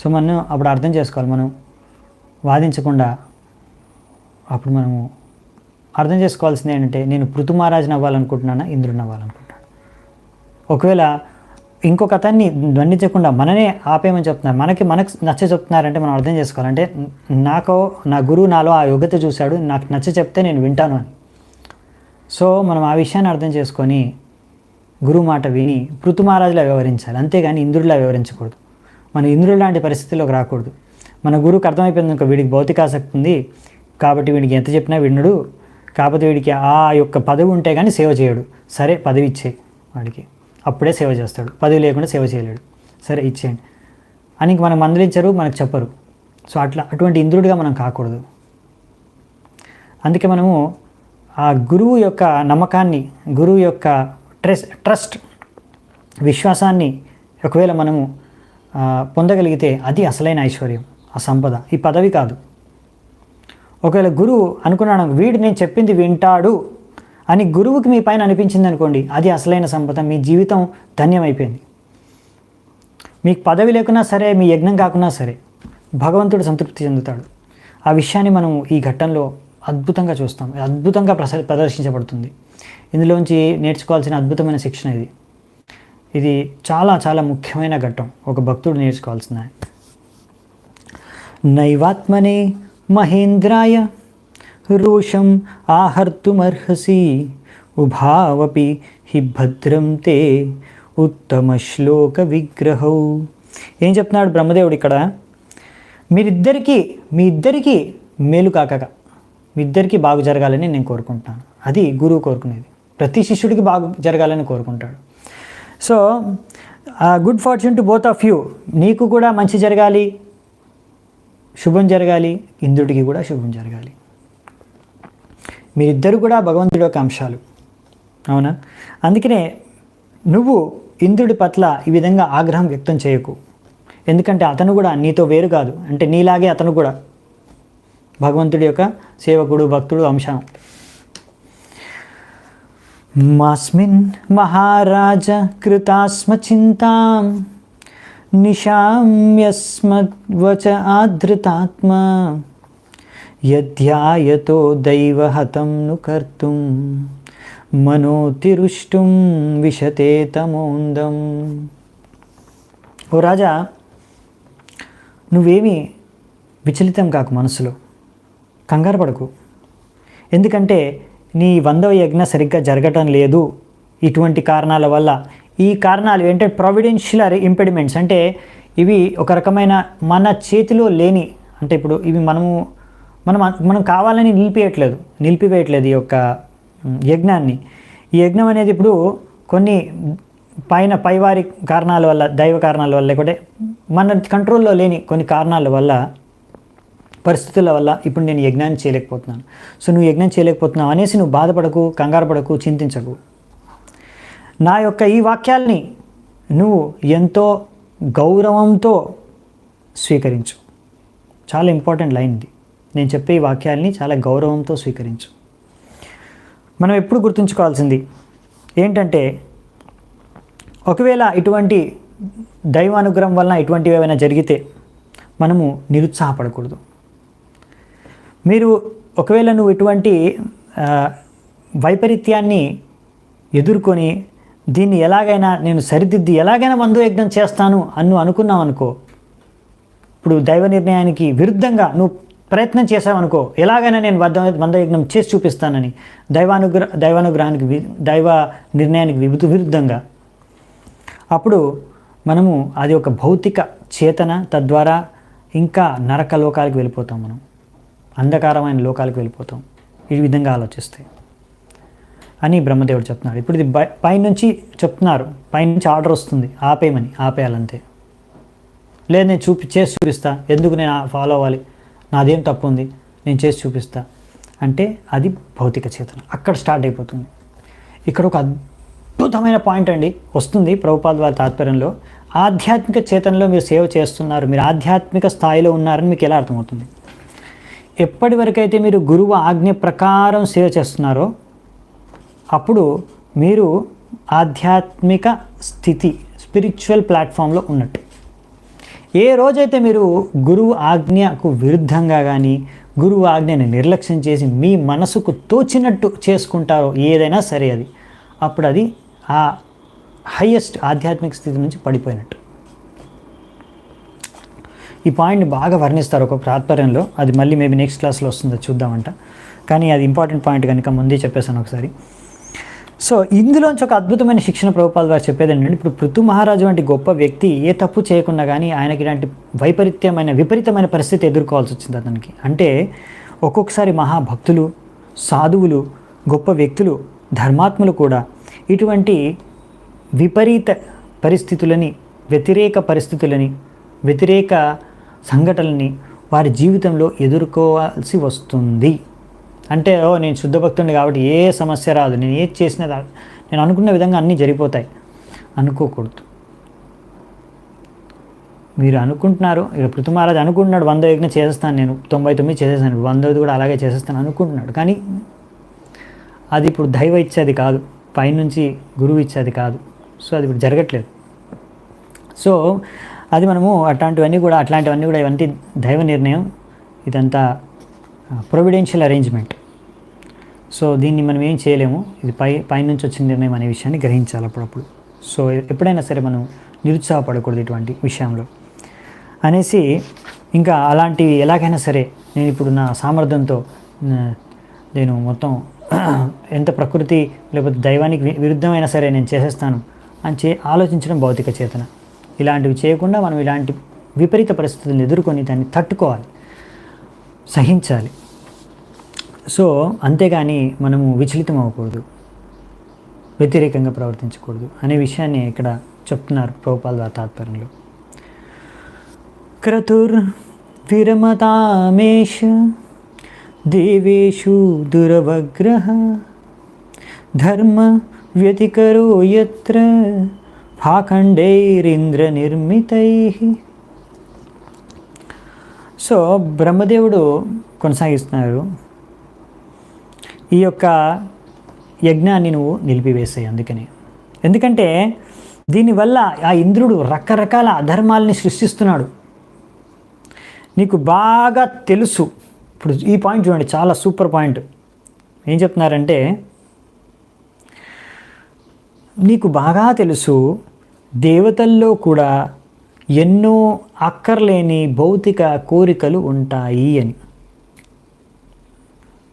సో మనం అప్పుడు అర్థం చేసుకోవాలి, మనం వాదించకుండా అప్పుడు మనము అర్థం చేసుకోవాల్సింది ఏంటంటే, నేను పృథు మహారాజుని అవ్వాలనుకుంటున్నానా, ఇంద్రుడిని అవ్వాలనుకుంటున్నాను. ఒకవేళ ఇంకొక అతన్ని దండించకుండా మననే ఆపేయమని చెప్తున్నారు, మనకు నచ్చ చెప్తున్నారంటే మనం అర్థం చేసుకోవాలంటే, నా గురువు నాలో ఆ యోగ్యత చూశాడు, నాకు నచ్చ చెప్తే నేను వింటాను అని. సో మనం ఆ విషయాన్ని అర్థం చేసుకొని గురువు మాట విని పృథు మహారాజులా వ్యవహరించాలి, అంతేగాని ఇంద్రుడిలా వ్యవహరించకూడదు. మన ఇంద్రుడు లాంటి పరిస్థితిలోకి రాకూడదు. మన గురువుకి అర్థమైపోయింది అనుకో, వీడికి భౌతికాసక్తి ఉంది కాబట్టి వీడికి ఎంత చెప్పినా వినడు, కాకపోతే వీడికి ఆ యొక్క పదవి ఉంటే కానీ సేవ చేయడు, సరే పదవి ఇచ్చే వాడికి, అప్పుడే సేవ చేస్తాడు, పదవి లేకుండా సేవ చేయలేడు, సరే ఇచ్చేయండి అని ఇంక మనకు మందలించరు, మనకు చెప్పరు. సో అటువంటి ఇంద్రుడిగా మనం కాకూడదు. అందుకే మనము ఆ గురువు యొక్క నమ్మకాన్ని, గురువు యొక్క ట్రస్ట్, విశ్వాసాన్ని ఒకవేళ మనము పొందగలిగితే అది అసలైన ఐశ్వర్యం, ఆ సంపద, ఈ పదవి కాదు. ఒకవేళ గురువు అనుకున్నాడు వీడు నేను చెప్పింది వింటాడు అని గురువుకి మీ పైన అనిపించింది అనుకోండి, అది అసలైన సంపద, మీ జీవితం ధన్యమైపోయింది. మీకు పదవి లేకున్నా సరే, మీ యజ్ఞం కాకున్నా సరే, భగవంతుడు సంతృప్తి చెందుతాడు. ఆ విషయాన్ని మనం ఈ ఘట్టంలో అద్భుతంగా చూస్తాం, అద్భుతంగా ప్రదర్శించబడుతుంది. ఇందులోంచి నేర్చుకోవాల్సిన అద్భుతమైన శిక్షణ ఇది. ఇది చాలా చాలా ముఖ్యమైన ఘట్టం, ఒక భక్తుడు నేర్చుకోవాల్సిన. నైవాత్మనే మహేంద్రాయ రోషం ఆహర్తుమర్హసి ఉభావపి హి భద్రం తే ఉత్తమ శ్లోక విగ్రహౌ. ఏం చెప్తున్నాడు బ్రహ్మదేవుడు ఇక్కడ? మీ ఇద్దరికీ మేలు కాక, మీ ఇద్దరికీ బాగు జరగాలని నేను కోరుకుంటున్నాను. అది గురువు కోరుకునేది, ప్రతి శిష్యుడికి బాగు జరగాలని కోరుకుంటాడు. So good fortune to both of you, నీకు కూడా మంచి జరగాలి, శుభం జరగాలి, ఇంద్రుడికి కూడా శుభం జరగాలి. మీరిద్దరు కూడా భగవంతుడి యొక్క అంశాలు, అవునా? అందుకనే నువ్వు ఇంద్రుడి పట్ల ఈ విధంగా ఆగ్రహం వ్యక్తం చేయకు, ఎందుకంటే అతను కూడా నీతో వేరు కాదు, అంటే నీలాగే అతను కూడా భగవంతుడి యొక్క సేవకుడు, భక్తుడు, అంశం. మాస్మిన్ మహారాజ కృతాస్మ చింతాం నిశామ్యస్మద్వచ ఆధృతాత్మ యధ్యాయతో దైవహతం ను కర్తుం మనోతిరుష్టుం విశతే తమోందం. ఓ రాజా, నువ్వేమీ విచలితం కాకు, మనసులో కంగారు పడకు. ఎందుకంటే నీ 100వ యజ్ఞ సరిగ్గా జరగటం లేదు ఇటువంటి కారణాల వల్ల. ఈ కారణాలు ఏంటంటే ప్రొవిడెన్షియల్ ఇంపెడిమెంట్స్, అంటే ఇవి ఒక రకమైన మన చేతిలో లేని, అంటే ఇప్పుడు ఇవి మనం కావాలని నిలిపివేయట్లేదు ఈ యొక్క యజ్ఞాన్ని. ఈ యజ్ఞం అనేది ఇప్పుడు కొన్ని పైవారి కారణాల వల్ల, దైవ కారణాల వల్ల, లేకుంటే మన కంట్రోల్లో లేని కొన్ని కారణాల వల్ల, పరిస్థితుల వల్ల ఇప్పుడు నేను యజ్ఞాన్ని చేయలేకపోతున్నాను. సో నువ్వు యజ్ఞం చేయలేకపోతున్నావు అనేసి నువ్వు బాధపడకు, కంగారు పడకు, చింతించకు. నా యొక్క ఈ వాక్యాల్ని నువ్వు ఎంతో గౌరవంతో స్వీకరించు. చాలా ఇంపార్టెంట్ లైన్ ఇది. నేను చెప్పే ఈ వాక్యాల్ని చాలా గౌరవంతో స్వీకరించు. మనం ఎప్పుడు గుర్తుంచుకోవాల్సింది ఏంటంటే, ఒకవేళ ఇటువంటి దైవానుగ్రహం వలన ఇటువంటివి ఏమైనా జరిగితే మనము నిరుత్సాహపడకూడదు. ఒకవేళ నువ్వు ఇటువంటి వైపరీత్యాన్ని ఎదుర్కొని దీన్ని ఎలాగైనా నేను సరిదిద్ది ఎలాగైనా 100వ యజ్ఞం చేస్తాను అనుకున్నావు అనుకో, ఇప్పుడు దైవ నిర్ణయానికి విరుద్ధంగా నువ్వు ప్రయత్నం చేసావనుకో, ఎలాగైనా నేను 100వ యజ్ఞం చేసి చూపిస్తానని, దైవానుగ్రహానికి దైవ నిర్ణయానికి విరుద్ధంగా, అప్పుడు మనము అది ఒక భౌతిక చేతన, తద్వారా ఇంకా నరక లోకాలకు వెళ్ళిపోతాం, మనం అంధకారమైన లోకాలకు వెళ్ళిపోతాం ఈ విధంగా ఆలోచిస్తే అని బ్రహ్మదేవుడు చెప్తున్నాడు. ఇప్పుడు ఇది పైనుంచి చెప్తున్నారు, పైనుంచి ఆర్డర్ వస్తుంది ఆపేయాలంతే. లేదు నేను చేసి చూపిస్తా, ఎందుకు నేను ఫాలో అవ్వాలి, నాదేం తప్పు ఉంది, నేను చేసి చూపిస్తా అంటే అది భౌతిక చేతన, అక్కడ స్టార్ట్ అయిపోతుంది. ఇక్కడ ఒక అద్భుతమైన పాయింట్ వస్తుంది ప్రభుపాద వారి తాత్పర్యంలో. ఆధ్యాత్మిక చేతనలో మీరు సేవ చేస్తున్నారు, మీరు ఆధ్యాత్మిక స్థాయిలో ఉన్నారని మీకు ఎలా అర్థమవుతుంది? ఎప్పటి వరకైతే మీరు గురువు ఆజ్ఞ ప్రకారం సేవ చేస్తున్నారో అప్పుడు మీరు ఆధ్యాత్మిక స్థితి, స్పిరిచువల్ ప్లాట్ఫామ్లో ఉన్నట్టు. ఏ రోజైతే మీరు గురువు ఆజ్ఞకు విరుద్ధంగా కానీ, గురువు ఆజ్ఞని నిర్లక్ష్యం చేసి మీ మనసుకు తోచినట్టు చేసుకుంటారో ఏదైనా సరే, అప్పుడు అది ఆ హైయెస్ట్ ఆధ్యాత్మిక స్థితి నుంచి పడిపోయినట్టు. ఈ పాయింట్ని బాగా వర్ణిస్తారు ఒక తాత్పర్యంలో, అది మళ్ళీ మేబీ నెక్స్ట్ క్లాస్లో వస్తుందో చూద్దామంట. కానీ అది ఇంపార్టెంట్ పాయింట్ కనుక ముందే చెప్పేశాను ఒకసారి. సో ఇందులోంచి ఒక అద్భుతమైన శిక్షణ ప్రభుపాల్ వారు చెప్పేది ఏంటంటే, ఇప్పుడు పృథు మహారాజు వంటి గొప్ప వ్యక్తి ఏ తప్పు చేయకుండా కానీ ఆయనకి ఇలాంటి విపరీతమైన పరిస్థితి ఎదుర్కోవాల్సి వచ్చింది అతనికి. అంటే ఒక్కొక్కసారి మహాభక్తులు, సాధువులు, గొప్ప వ్యక్తులు, ధర్మాత్ములు కూడా ఇటువంటి విపరీత పరిస్థితులని, వ్యతిరేక సంఘటనలని వారి జీవితంలో ఎదుర్కోవాల్సి వస్తుంది. అంటే నేను శుద్ధ భక్తుడిని కాబట్టి ఏ సమస్య రాదు, నేను ఏది చేసినా నేను అనుకున్న విధంగా అన్నీ జరిగిపోతాయి అనుకోకూడదు. మీరు అనుకుంటున్నారు, ఇక పృథు మహారాజు అనుకుంటున్నాడు 100 యజ్ఞం చేసేస్తాను, నేను 99 చేసేస్తాను, 100ది కూడా అలాగే చేసేస్తాను అనుకుంటున్నాడు. కానీ అది ఇప్పుడు దైవ ఇచ్చేది కాదు, పైనుంచి గురువు ఇచ్చేది కాదు. సో అది ఇప్పుడు జరగట్లేదు. సో అది మనము అట్లాంటివన్నీ కూడా ఇవంటి దైవ నిర్ణయం, ఇదంతా ప్రొవిడెన్షియల్ అరేంజ్మెంట్. సో దీన్ని మనం ఏం చేయలేము, ఇది పైనుంచి వచ్చిన నిర్ణయం అనే విషయాన్ని గ్రహించాలి అప్పుడప్పుడు. సో ఎప్పుడైనా సరే మనం నిరుత్సాహపడకూడదు ఇటువంటి విషయంలో అనేసి, ఇంకా అలాంటివి ఎలాగైనా సరే నేను ఇప్పుడు నా సామర్థ్యంతో నేను మొత్తం ఎంత ప్రకృతి లేకపోతే దైవానికి విరుద్ధమైనా సరే నేను చేసేస్తాను అని ఆలోచించడం భౌతిక చేతన. ఇలాంటివి చేయకుండా మనం ఇలాంటి విపరీత పరిస్థితులను ఎదుర్కొని దాన్ని తట్టుకోవాలి, సహించాలి. సో అంతేగాని మనము విచలితం అవ్వకూడదు, వ్యతిరేకంగా ప్రవర్తించకూడదు అనే విషయాన్ని ఇక్కడ చెప్తున్నారు ప్రభుపాల్ వారి తాత్పర్యంలో. క్రతుర్ విరమతామేష దేవేషు దురవగ్రహ ధర్మ వ్యతికరో యత్ర పాఖండైరింద్ర నిర్మితై. సో బ్రహ్మదేవుడు కొనసాగిస్తున్నారు, ఈ యొక్క యజ్ఞాన్ని నువ్వు నిలిపివేసాయి. ఎందుకంటే దీనివల్ల ఆ ఇంద్రుడు రకరకాల అధర్మాలని సృష్టిస్తున్నాడు. నీకు బాగా తెలుసు, ఇప్పుడు ఈ పాయింట్ చూడండి, చాలా సూపర్ పాయింట్. ఏం చెప్తున్నారంటే, నీకు బాగా తెలుసు దేవతల్లో కూడా ఎన్నో అక్కర్లేని భౌతిక కోరికలు ఉంటాయి అని.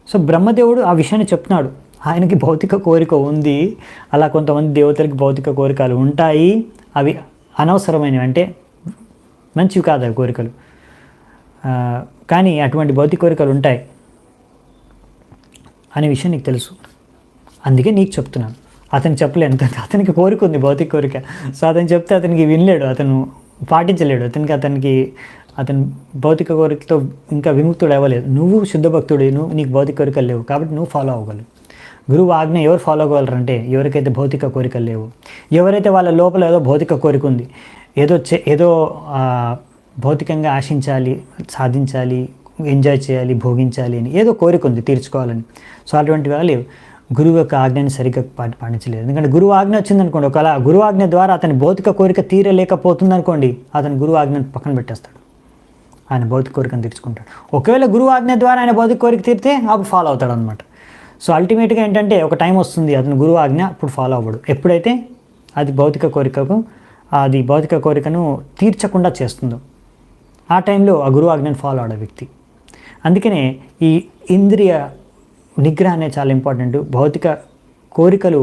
సో బ్రహ్మదేవుడు ఆ విషయాన్ని చెప్తున్నాడు, ఆయనకి భౌతిక కోరిక ఉంది, అలా కొంతమంది దేవతలకి భౌతిక కోరికలు ఉంటాయి, అవి అనవసరమైనవి, అంటే మంచివి కాదు అవి కోరికలు, కానీ అటువంటి భౌతిక కోరికలు ఉంటాయి అనే విషయం నీకు తెలుసు. అందుకే నీకు చెప్తున్నాను. అతను చెప్పలేదు, అతనికి కోరిక ఉంది, భౌతిక కోరిక. సో అతను చెప్తే అతనికి వినలేడు, అతను పాటించలేడు, అతను భౌతిక కోరికతో ఇంకా విముక్తుడు అవ్వలేదు. నువ్వు శుద్ధ భక్తుడు, నీకు భౌతిక కోరికలు లేవు కాబట్టి నువ్వు ఫాలో అవ్వగలవు. గురువు ఆజ్ఞ ఎవరు ఫాలో అవ్వగలరంటే ఎవరికైతే భౌతిక కోరికలు లేవు, ఎవరైతే వాళ్ళ లోపల ఏదో భౌతిక కోరిక ఉంది, ఏదో భౌతికంగా ఆశించాలి, సాధించాలి, ఎంజాయ్ చేయాలి, భోగించాలి అని ఏదో కోరిక ఉంది తీర్చుకోవాలని. సో అటువంటి వాళ్ళు గురువు యొక్క ఆజ్ఞని సరిగ్గా పాటించలేదు. ఎందుకంటే గురువు ఆజ్ఞ వచ్చిందనుకోండి, ఒకవేళ గురువు ఆజ్ఞ ద్వారా అతని భౌతిక కోరిక తీరలేకపోతుంది అనుకోండి, అతను గురువు ఆజ్ఞను పక్కన పెట్టేస్తాడు, ఆయన భౌతిక కోరికను తీర్చుకుంటాడు. ఒకవేళ గురువు ఆజ్ఞ ద్వారా ఆయన భౌతిక కోరిక తీరితే అప్పుడు ఫాలో అవుతాడు అనమాట. సో అల్టిమేట్గా ఏంటంటే ఒక టైం వస్తుంది, అతను గురువు ఆజ్ఞ అప్పుడు ఫాలో అవ్వడు, ఎప్పుడైతే అది భౌతిక కోరికను తీర్చకుండా చేస్తుందో ఆ టైంలో ఆ గురువు ఆజ్ఞను ఫాలో అవడే వ్యక్తి. అందుకనే ఈ ఇంద్రియ నిగ్రహం అనేది చాలా ఇంపార్టెంట్. భౌతిక కోరికలు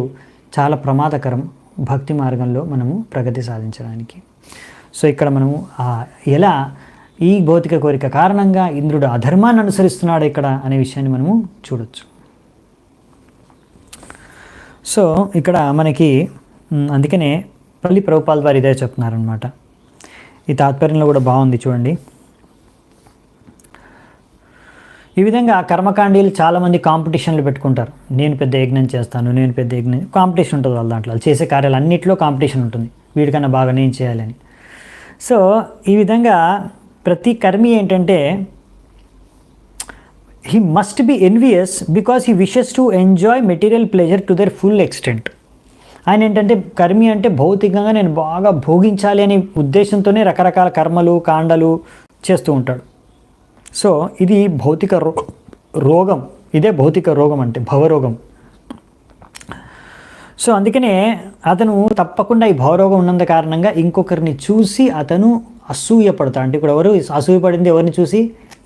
చాలా ప్రమాదకరం భక్తి మార్గంలో మనము ప్రగతి సాధించడానికి. సో ఇక్కడ మనము ఎలా ఈ భౌతిక కోరిక కారణంగా ఇంద్రుడు అధర్మాన్ని అనుసరిస్తున్నాడు ఇక్కడ అనే విషయాన్ని మనము చూడొచ్చు. సో ఇక్కడ మనకి అందుకనే ప్రభుపాల్ వారు ఇదే చెప్తున్నారనమాట. ఈ తాత్పర్యంలో కూడా బాగుంది చూడండి. ఈ విధంగా కర్మకాండీలు చాలామంది కాంపిటీషన్లు పెట్టుకుంటారు, నేను పెద్ద యజ్ఞం చేస్తాను, కాంపిటీషన్ ఉంటుంది వాళ్ళ దాంట్లో, చేసే కార్యాలు అన్నింటిలో కాంపిటీషన్ ఉంటుంది, వీడికన్నా బాగా నేను చేయాలని. సో ఈ విధంగా ప్రతి కర్మి ఏంటంటే he must be envious because he wishes to enjoy material pleasure to their full extent. ఆయన ఏంటంటే కర్మి అంటే భౌతికంగా నేను బాగా భోగించాలి అనే ఉద్దేశంతోనే రకరకాల కర్మలు కాండలు చేస్తూ ఉంటాడు. సో ఇది భౌతిక రోగం, ఇదే భౌతిక రోగం అంటే భవరోగం. సో అందుకనే అతను తప్పకుండా ఈ భవరోగం ఉన్నంత కారణంగా ఇంకొకరిని చూసి అతను అసూయపడతాడు. అంటే ఇక్కడ ఎవరు అసూయపడింది ఎవరిని చూసి?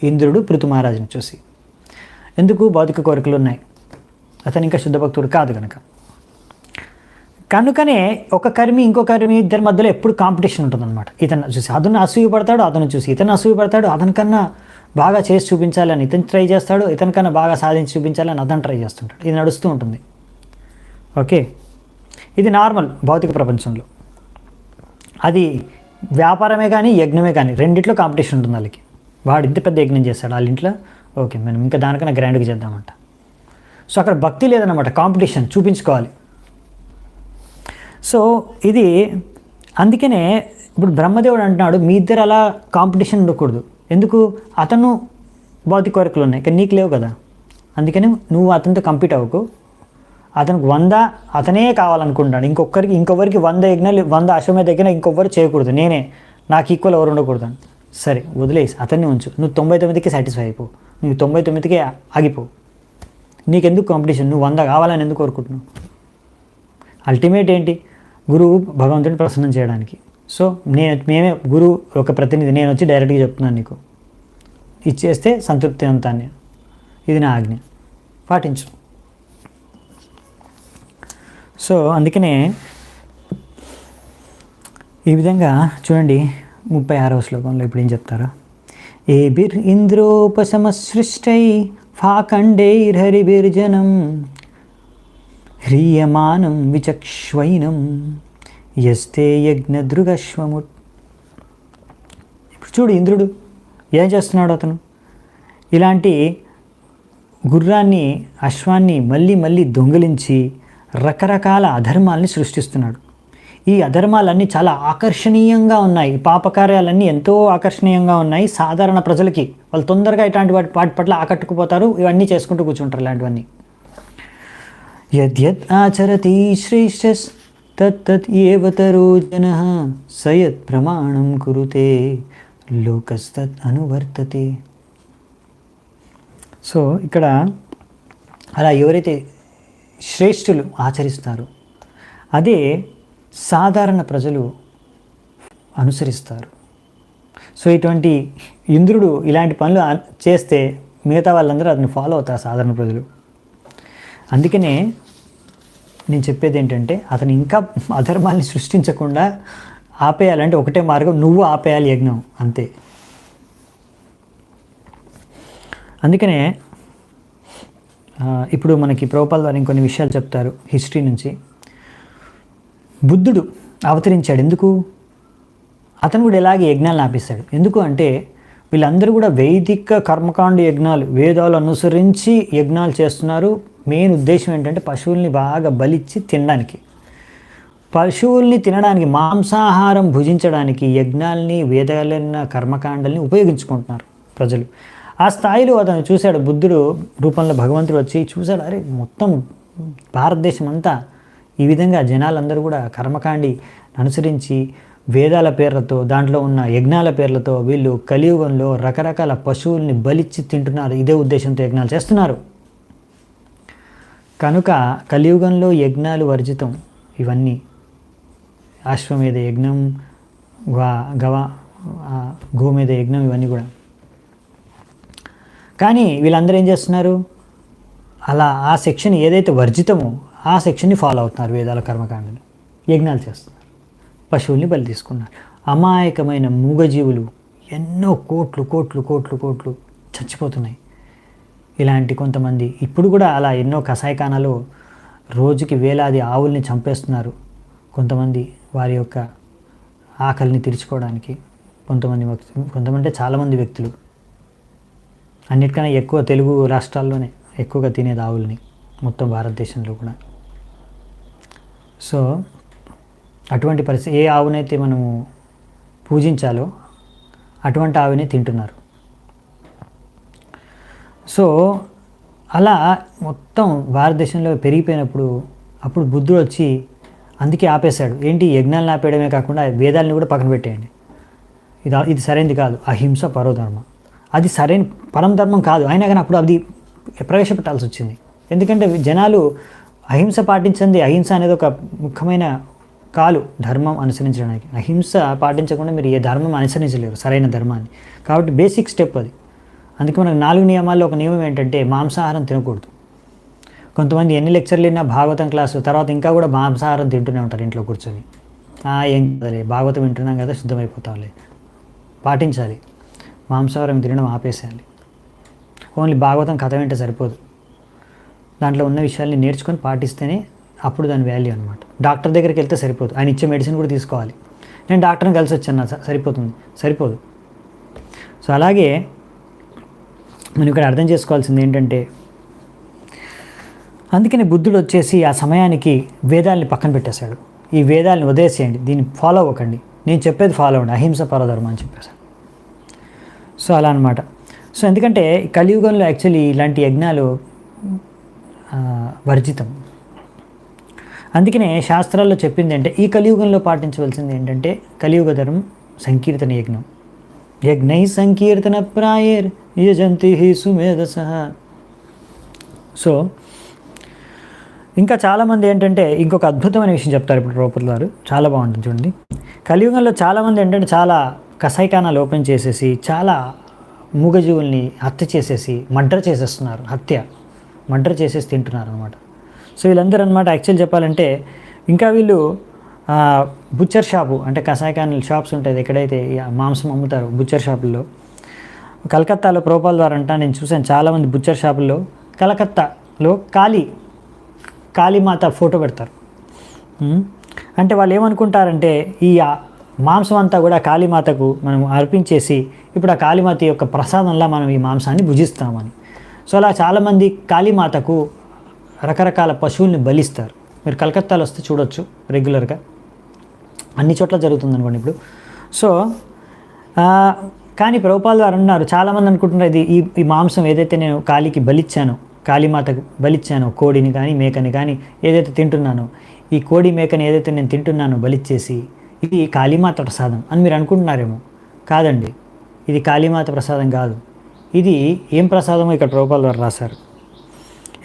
ఇంద్రుడు పృథు మహారాజుని చూసి. ఎందుకు? భౌతిక కోరికలు ఉన్నాయి, అతను ఇంకా శుద్ధ భక్తుడు కాదు కనుక. కనుకనే ఒక కర్మి ఇంకో కర్మి ఇద్దరి మధ్యలో ఎప్పుడు కాంపిటీషన్ ఉంటుందన్నమాట. ఇతను చూసి అతను అసూయపడతాడు, అతను చూసి ఇతను అసూయపడతాడు, అతని కన్నా బాగా చేసి చూపించాలని ఇతను ట్రై చేస్తాడు, ఇతని కన్నా బాగా సాధించి చూపించాలని అతను ట్రై చేస్తుంటాడు. ఇది నడుస్తూ ఉంటుంది. ఓకే, ఇది నార్మల్ భౌతిక ప్రపంచంలో. అది వ్యాపారమే కానీ యజ్ఞమే కానీ రెండిట్లో కాంపిటీషన్ ఉంటుంది వాళ్ళకి. వాడు ఇంత పెద్ద యజ్ఞం చేస్తాడు వాళ్ళ ఇంట్లో, ఓకే మనం ఇంకా దానికన్నా గ్రాండ్గా చేద్దామంట. సో అక్కడ భక్తి లేదన్నమాట, కాంపిటీషన్ చూపించుకోవాలి. సో ఇది అందుకనే ఇప్పుడు బ్రహ్మదేవుడు అంటున్నాడు మీ ఇద్దరు అలా కాంపిటీషన్ ఉండకూడదు. ఎందుకు? అతను భౌతిక కోరికలు ఉన్నాయి కానీ నీకు లేవు కదా, అందుకని నువ్వు అతనితో కంపీట్ అవ్వకు. అతనికి 100 అతనే కావాలనుకుంటాడు, ఇంకొకరికి 100 యజ్ఞాలు 100 అశ్వమేధ యజ్ఞాలు ఇంకొకరు చేయకూడదు, నేనే నాకు ఈక్వల్ ఎవరు ఉండకూడదు. సరే వదిలేసి అతన్ని ఉంచు, నువ్వు 99కి సాటిస్ఫై అయిపో, నువ్వు 99కే ఆగిపో. నీకెందుకు కాంపిటీషన్? నువ్వు 100 కావాలని ఎందుకు కోరుకుంటున్నావు? అల్టిమేట్ ఏంటి? గురువు భగవంతుడిని ప్రసన్నం చేయడానికి. సో మేమే గురువు ఒక ప్రతినిధి, నేను వచ్చి డైరెక్ట్గా చెప్తున్నాను నీకు, ఇచ్చేస్తే సంతృప్తి అంతాన్ని, ఇది నా ఆజ్ఞ, పాటించు. సో అందుకనే ఈ విధంగా చూడండి 36వ శ్లోకంలో ఇప్పుడు ఏం చెప్తారా? ఏభిర్ ఇంద్రోపశమసృష్టై ఫాకండైర్హరిభిర్జనం హ్రీయమానం విచక్ష్వైనం యస్తే యజ్ఞదృగశ్వముట్. ఇప్పుడు చూడు ఇంద్రుడు ఏం చేస్తున్నాడు, అతను ఇలాంటి గుర్రాన్ని అశ్వాన్ని మళ్ళీ మళ్ళీ దొంగిలించి రకరకాల అధర్మాల్ని సృష్టిస్తున్నాడు. ఈ అధర్మాలన్నీ చాలా ఆకర్షణీయంగా ఉన్నాయి, పాపకార్యాలన్నీ ఎంతో ఆకర్షణీయంగా ఉన్నాయి సాధారణ ప్రజలకి. వాళ్ళు తొందరగా ఇట్లాంటి వాటి పట్ల ఆకట్టుకుపోతారు, ఇవన్నీ చేసుకుంటూ కూర్చుంటారు ఇలాంటివన్నీ. యద్యద్ ఆచరతి శ్రేష్ఠస్ తత్తత్ ఏవతరో జనః సయత్ ప్రమాణం కురుతే లోకస్తత్ అనువర్తతే. సో ఇక్కడ అలా ఎవరైతే శ్రేష్ఠులు ఆచరిస్తారో అదే సాధారణ ప్రజలు అనుసరిస్తారు. సో ఇటువంటి ఇంద్రుడు ఇలాంటి పనులు చేస్తే మిగతా వాళ్ళందరూ అతన్ని ఫాలో అవుతారు, సాధారణ ప్రజలు. అందుకనే నేను చెప్పేది ఏంటంటే అతను ఇంకా అధర్మాల్ని సృష్టించకుండా ఆపేయాలంటే ఒకటే మార్గం, నువ్వు ఆపేయాలి యజ్ఞం, అంతే. అందుకనే ఇప్పుడు మనకి ప్రభుపాల్ వారు ఇంకొన్ని విషయాలు చెప్తారు హిస్టరీ నుంచి. బుద్ధుడు అవతరించాడు ఎందుకు? అతను కూడా ఇలాగే యజ్ఞాలను ఆపేశాడు. ఎందుకు అంటే వీళ్ళందరూ కూడా వైదిక కర్మకాండ యజ్ఞాలు, వేదాలు అనుసరించి యజ్ఞాలు చేస్తున్నారు. మెయిన్ ఉద్దేశం ఏంటంటే పశువుల్ని బాగా బలిచ్చి తినడానికి, పశువుల్ని తినడానికి, మాంసాహారం భుజించడానికి యజ్ఞాల్ని వేదాలన్న కర్మకాండల్ని ఉపయోగించుకుంటున్నారు ప్రజలు. ఆ స్థాయిలో అతను చూశాడు, బుద్ధుడు రూపంలో భగవంతుడు వచ్చి చూశాడు, అరే మొత్తం భారతదేశం అంతా ఈ విధంగా జనాలందరూ కూడా కర్మకాండి అనుసరించి వేదాల పేర్లతో, దాంట్లో ఉన్న యజ్ఞాల పేర్లతో వీళ్ళు కలియుగంలో రకరకాల పశువుల్ని బలిచ్చి తింటున్నారు. ఇదే ఉద్దేశంతో యజ్ఞాలు చేస్తున్నారు. కనుక కలియుగంలో యజ్ఞాలు వర్జితం. ఇవన్నీ అశ్వమేధ యజ్ఞం, గోమేధ యజ్ఞం, ఇవన్నీ కూడా. కానీ వీళ్ళందరూ ఏం చేస్తున్నారు? అలా ఆ సెక్షన్ ఏదైతే వర్జితమో ఆ సెక్షన్ని ఫాలో అవుతున్నారు. వేదాల కర్మకాండని యజ్ఞాలు చేస్తున్నారు, పశువుల్ని బలి తీసుకున్నారు. అమాయకమైన మూగజీవులు ఎన్నో కోట్లు కోట్లు కోట్లు కోట్లు చచ్చిపోతున్నాయి. ఇలాంటి కొంతమంది ఇప్పుడు కూడా అలా ఎన్నో కషాయఖానాలు రోజుకి వేలాది ఆవుల్ని చంపేస్తున్నారు. కొంతమంది వారి యొక్క ఆకలిని తీర్చుకోవడానికి, కొంతమంది చాలామంది వ్యక్తులు. అన్నిటికన్నా ఎక్కువ తెలుగు రాష్ట్రాల్లోనే ఎక్కువగా తినేది ఆవుల్ని, మొత్తం భారతదేశంలో కూడా. సో అటువంటి పరిస్థితి, ఏ ఆవునైతే మనము పూజించాలో అటువంటి ఆవుని తింటున్నారు. సో అలా మొత్తం భారతదేశంలో పెరిగిపోయినప్పుడు అప్పుడు బుద్ధుడు వచ్చి అందుకే ఆపేశాడు. ఏంటి? యజ్ఞాలను ఆపేయడమే కాకుండా వేదాలని కూడా పక్కన పెట్టేయండి, ఇది సరైనది కాదు, అహింస పరోధర్మ. అది సరైన పరం ధర్మం కాదు, అయినా కానీ అప్పుడు అది ప్రవేశపెట్టాల్సి వచ్చింది. ఎందుకంటే జనాలు అహింస పాటించింది, అహింస అనేది ఒక ముఖ్యమైన కాలు ధర్మం అనుసరించడానికి. అహింస పాటించకుండా మీరు ఏ ధర్మం అనుసరించలేరు, సరైన ధర్మాన్ని. కాబట్టి బేసిక్ స్టెప్ అది. అందుకే మనకు 4 నియమాల్లో ఒక నియమం ఏంటంటే మాంసాహారం తినకూడదు. కొంతమంది ఎన్ని లెక్చర్లు విన్నా భాగవతం క్లాసు తర్వాత ఇంకా కూడా మాంసాహారం తింటూనే ఉంటారు ఇంట్లో కూర్చొని. ఏం కదలే, భాగవతం వింటున్నాం కదా శుద్ధమైపోతాంలే. పాటించాలి, మాంసాహారం తినడం ఆపేసేయాలి. ఓన్లీ భాగవతం కథ వింటే సరిపోదు, దాంట్లో ఉన్న విషయాల్ని నేర్చుకొని పాటిస్తేనే అప్పుడు దాని వాల్యూ అనమాట. డాక్టర్ దగ్గరికి వెళ్తే సరిపోదు, ఆయన ఇచ్చే మెడిసిన్ కూడా తీసుకోవాలి. నేను డాక్టర్ని కలిసి వచ్చాను సరిపోతుంది, సరిపోదు. సో అలాగే మనం ఇక్కడ అర్థం చేసుకోవాల్సింది ఏంటంటే, అందుకని బుద్ధుడు వచ్చేసి ఆ సమయానికి వేదాల్ని పక్కన పెట్టేశాడు. ఈ వేదాలను వదిలేసేయండి, దీన్ని ఫాలో అవ్వకండి, నేను చెప్పేది ఫాలో అవ్వండి, అహింస పరధర్మం అని చెప్పేశాడు. సో అలా అనమాట. సో ఎందుకంటే కలియుగంలో యాక్చువల్లీ ఇలాంటి యజ్ఞాలు వర్జితం. అందుకనే శాస్త్రాల్లో చెప్పింది అంటే ఈ కలియుగంలో పాటించవలసింది ఏంటంటే కలియుగ ధర్మం సంకీర్తన యజ్ఞం. యజ్ఞై సంకీర్తన ప్రాయేర్ యజంతి సుమేధసః. సో ఇంకా చాలామంది ఏంటంటే ఇంకొక అద్భుతమైన విషయం చెప్తారు ఇప్పుడు రూపతుల వారు, చాలా బాగుంటుంది చూడండి. కలియుగంలో చాలామంది ఏంటంటే చాలా కసాయిఖానాలు ఓపెన్ చేసేసి చాలా మూగజీవుల్ని హత్య చేసేసి మర్డర్ చేసేస్తున్నారు, మర్డర్ చేసేసి తింటున్నారు అనమాట. సో వీళ్ళందరూ అనమాట యాక్చువల్ చెప్పాలంటే ఇంకా వీళ్ళు బుచ్చర్ షాపు అంటే కసాయిఖానాలు షాప్స్ ఉంటాయి ఎక్కడైతే మాంసం అమ్ముతారు బుచ్చర్ షాపుల్లో. కలకత్తాలో ప్రోపాల్ ద్వారా అంట నేను చూసాను చాలామంది బుచ్చర్ షాపుల్లో కలకత్తాలో కాళీమాత ఫోటో పెడతారు. అంటే వాళ్ళు ఏమనుకుంటారంటే ఈ మాంసం అంతా కూడా కాళీమాతకు మనం అర్పించేసి ఇప్పుడు ఆ కాళీమాత యొక్క ప్రసాదంలా మనం ఈ మాంసాన్ని భుజిస్తామని. సో అలా చాలామంది కాళీమాతకు రకరకాల పశువుల్ని బలిస్తారు. మీరు కలకత్తాలో వస్తే చూడొచ్చు, రెగ్యులర్గా అన్ని చోట్ల జరుగుతుంది అనుకోండి ఇప్పుడు. సో కానీ ప్రభుపాల్ వారు అన్నారు, చాలామంది అనుకుంటున్నారు ఇది ఈ మాంసం ఏదైతే నేను కాళీమాతకు బలిచ్చానో కోడిని కానీ మేకని కానీ ఏదైతే తింటున్నానో ఈ కోడి మేకని ఏదైతే నేను తింటున్నానో బలిచ్చేసి ఇది కాళీమాత ప్రసాదం అని మీరు అనుకుంటున్నారేమో. కాదండి, ఇది కాళీమాత ప్రసాదం కాదు. ఇది ఏం ప్రసాదమో ఇక్కడ ప్రభుపాల్ వారు రాశారు.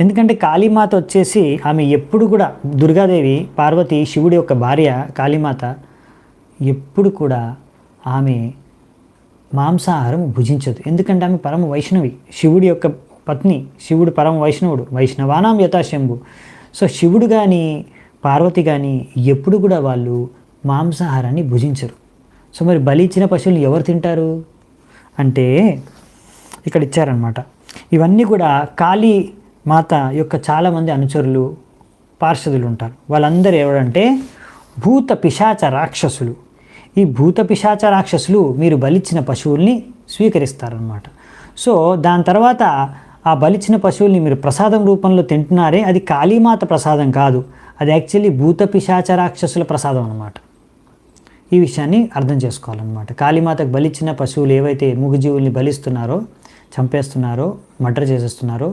ఎందుకంటే కాళీమాత వచ్చేసి ఆమె ఎప్పుడు కూడా దుర్గాదేవి పార్వతి శివుడి యొక్క భార్య కాళీమాత ఎప్పుడు కూడా ఆమె మాంసాహారం భుజించదు. ఎందుకంటే ఆమె పరమ వైష్ణవి, శివుడి యొక్క పత్ని, శివుడు పరమ వైష్ణవుడు, వైష్ణవానాం యథాశంభు. సో శివుడు కానీ పార్వతి కానీ ఎప్పుడు కూడా వాళ్ళు మాంసాహారాన్ని భుజించరు. సో మరి బలి ఇచ్చిన పశువులు ఎవరు తింటారు అంటే ఇక్కడ ఇచ్చారనమాట. ఇవన్నీ కూడా కాళీ మాత యొక్క చాలామంది అనుచరులు పార్షదులు ఉంటారు. వాళ్ళందరూ ఎవరంటే భూత పిశాచ రాక్షసులు. ఈ భూత పిశాచ రాక్షసులు మీరు బలిచ్చిన పశువుల్ని స్వీకరిస్తారనమాట. సో దాని తర్వాత ఆ బలిచ్చిన పశువుల్ని మీరు ప్రసాదం రూపంలో తింటున్నారే, అది కాళీమాత ప్రసాదం కాదు, అది యాక్చువల్లీ భూత పిశాచ రాక్షసుల ప్రసాదం అనమాట. ఈ విషయాన్ని అర్థం చేసుకోవాలన్నమాట. కాళీమాతకు బలిచ్చిన పశువులు ఏవైతే మూగజీవుల్ని బలిస్తున్నారో, చంపేస్తున్నారో, మర్డర్ చేసేస్తున్నారో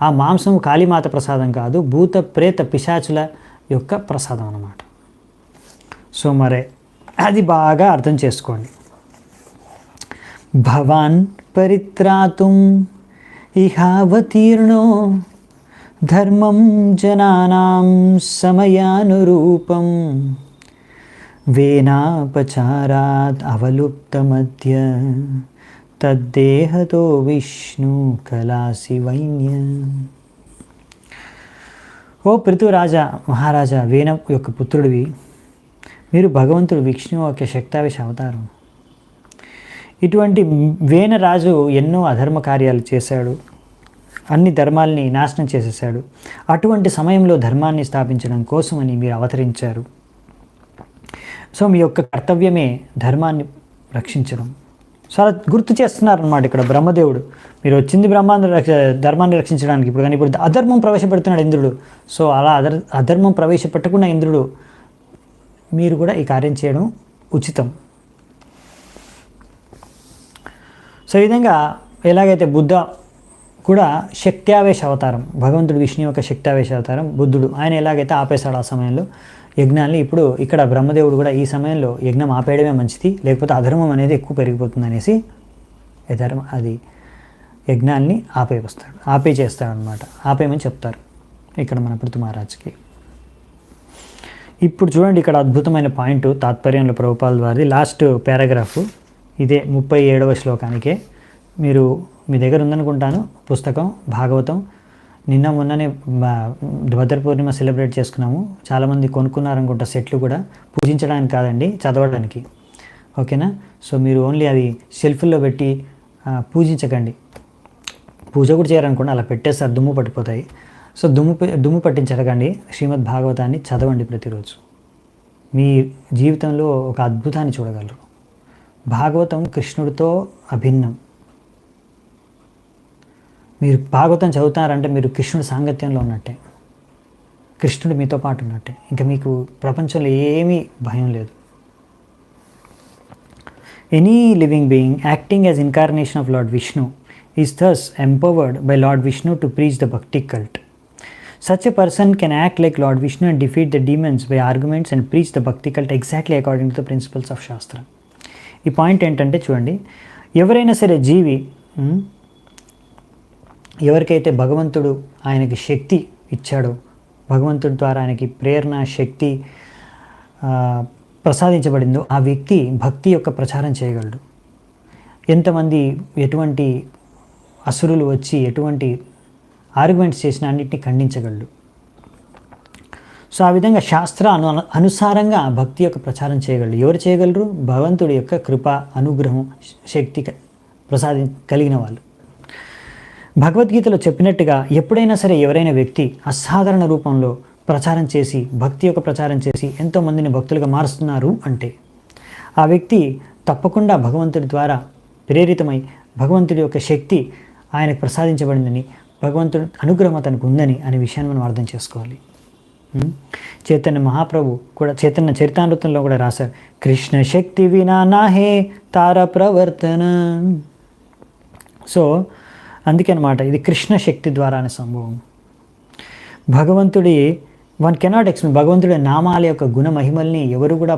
ఆ మాంసం కాళీమాత ప్రసాదం కాదు, భూత ప్రేత పిశాచుల యొక్క ప్రసాదం అన్నమాట. సో మరే అది బాగా అర్థం చేసుకోండి. భవాన్ పరిత్రాతుం ఇహావతీర్ణో ధర్మం జనానాం సమయానురూపం వేనాపచారాత్ అవలుప్తమద్య తద్దేహతో విష్ణు కలాసి వైన్య. ఓ పృథురాజా మహారాజా, వేన యొక్క పుత్రుడివి, మీరు భగవంతుడు విష్ణు యొక్క శక్తావేశ అవతారం. ఇటువంటి వేనరాజు ఎన్నో అధర్మ కార్యాలు చేశాడు, అన్ని ధర్మాల్ని నాశనం చేసేసాడు. అటువంటి సమయంలో ధర్మాన్ని స్థాపించడం కోసమని మీరు అవతరించారు. సో మీ యొక్క కర్తవ్యమే ధర్మాన్ని రక్షించడం. సో అలా గుర్తు చేస్తున్నారన్నమాట ఇక్కడ బ్రహ్మదేవుడు. మీరు వచ్చింది ధర్మాన్ని రక్షించడానికి, కానీ ఇప్పుడు అధర్మం ప్రవేశపెడుతున్నాడు ఇంద్రుడు. సో అలా అధర్మం ప్రవేశపెట్టకుండా ఇంద్రుడు మీరు కూడా ఈ కార్యం చేయడం ఉచితం. సో ఈ విధంగా ఎలాగైతే బుద్ధ కూడా శక్త్యావేశ అవతారం, భగవంతుడు విష్ణు యొక్క శక్త్యావేశ అవతారం బుద్ధుడు, ఆయన ఎలాగైతే ఆపేశాడు ఆ సమయంలో యజ్ఞాన్ని, ఇప్పుడు ఇక్కడ బ్రహ్మదేవుడు కూడా ఈ సమయంలో యజ్ఞం ఆపేయడమే మంచిది, లేకపోతే అధర్మం అనేది ఎక్కువ పెరిగిపోతుంది అనేసి అది యజ్ఞాన్ని ఆపేచేస్తాడు అనమాట. ఆపేయమని చెప్తారు ఇక్కడ మన పృథు మహారాజ్కి. ఇప్పుడు చూడండి, ఇక్కడ అద్భుతమైన పాయింట్ తాత్పర్యంలో ప్రభుపాల్ వారిది లాస్ట్ పారాగ్రాఫ్ ఇదే 37వ శ్లోకానికే. మీరు మీ దగ్గర ఉందనుకుంటాను పుస్తకం భాగవతం నిన్న మొన్ననే భద్ర పూర్ణిమ సెలబ్రేట్ చేసుకున్నాము. చాలామంది కొనుక్కున్నారనుకుంటా సెట్లు కూడా, పూజించడానికి కాదండి, చదవడానికి. ఓకేనా? సో మీరు ఓన్లీ అది షెల్ఫ్లో పెట్టి పూజించకండి. పూజ కూడా చేయాలనుకోండి, అలా పెట్టేస్తారు, దుమ్ము పట్టిపోతాయి. సో దుమ్ము పట్టించకండి. శ్రీమద్ భాగవతాన్ని చదవండి ప్రతిరోజు. మీ జీవితంలో ఒక అద్భుతాన్ని చూడగలరు. భాగవతం కృష్ణుడితో అభిన్నం. మీరు భాగవతం చదువుతారంటే మీరు కృష్ణుడి సాంగత్యంలో ఉన్నట్టే, కృష్ణుడు మీతో పాటు ఉన్నట్టే. ఇంకా మీకు ప్రపంచంలో ఏమీ భయం లేదు. Any living being acting as incarnation of lord Vishnu is thus empowered by Lord Vishnu to preach the Bhakti cult. Such a person can act like Lord Vishnu and defeat the demons by arguments and preach the Bhakti cult exactly according to the principles of Shastra. ఈ point ఏంటంటే చూడండి, ఎవరైనా సరే జీవి, ఎవరికైతే భగవంతుడు ఆయనకి శక్తి ఇచ్చాడో, భగవంతుడి ద్వారా ఆయనకి ప్రేరణ శక్తి ప్రసాదించబడిందో, ఆ వ్యక్తి భక్తి యొక్క ప్రచారం చేయగలడు. ఎంతమంది ఎటువంటి అసురులు వచ్చి ఎటువంటి ఆర్గ్యుమెంట్స్ చేసిన అన్నింటినీ ఖండించగలడు. సో ఆ విధంగా శాస్త్ర అనుసారంగా భక్తి యొక్క ప్రచారం చేయగలడు. ఎవరు చేయగలరు? భగవంతుడి యొక్క కృప, అనుగ్రహం, శక్తి కలిగిన వాళ్ళు. భగవద్గీతలో చెప్పినట్టుగా ఎప్పుడైనా సరే ఎవరైనా వ్యక్తి అసాధారణ రూపంలో ప్రచారం చేసి, భక్తి యొక్క ప్రచారం చేసి ఎంతోమందిని భక్తులుగా మారుస్తున్నారు అంటే, ఆ వ్యక్తి తప్పకుండా భగవంతుడి ద్వారా ప్రేరితమై భగవంతుడి యొక్క శక్తి ఆయనకు ప్రసాదించబడిందని, భగవంతుడి అనుగ్రహం అతనికి ఉందని అనే విషయాన్ని మనం అర్థం చేసుకోవాలి. చైతన్య మహాప్రభు కూడా చైతన్య చరితామృతంలో కూడా రాశారు, కృష్ణ శక్తి వినా నాహే తార ప్రవర్తన. సో అందుకే అన్నమాట, ఇది కృష్ణ శక్తి ద్వారా అనే సంభవం. భగవంతుడి వన్ కెనాట్ ఎక్స్ప్లెయిన్, భగవంతుడి నామాల యొక్క గుణ మహిమల్ని ఎవరు కూడా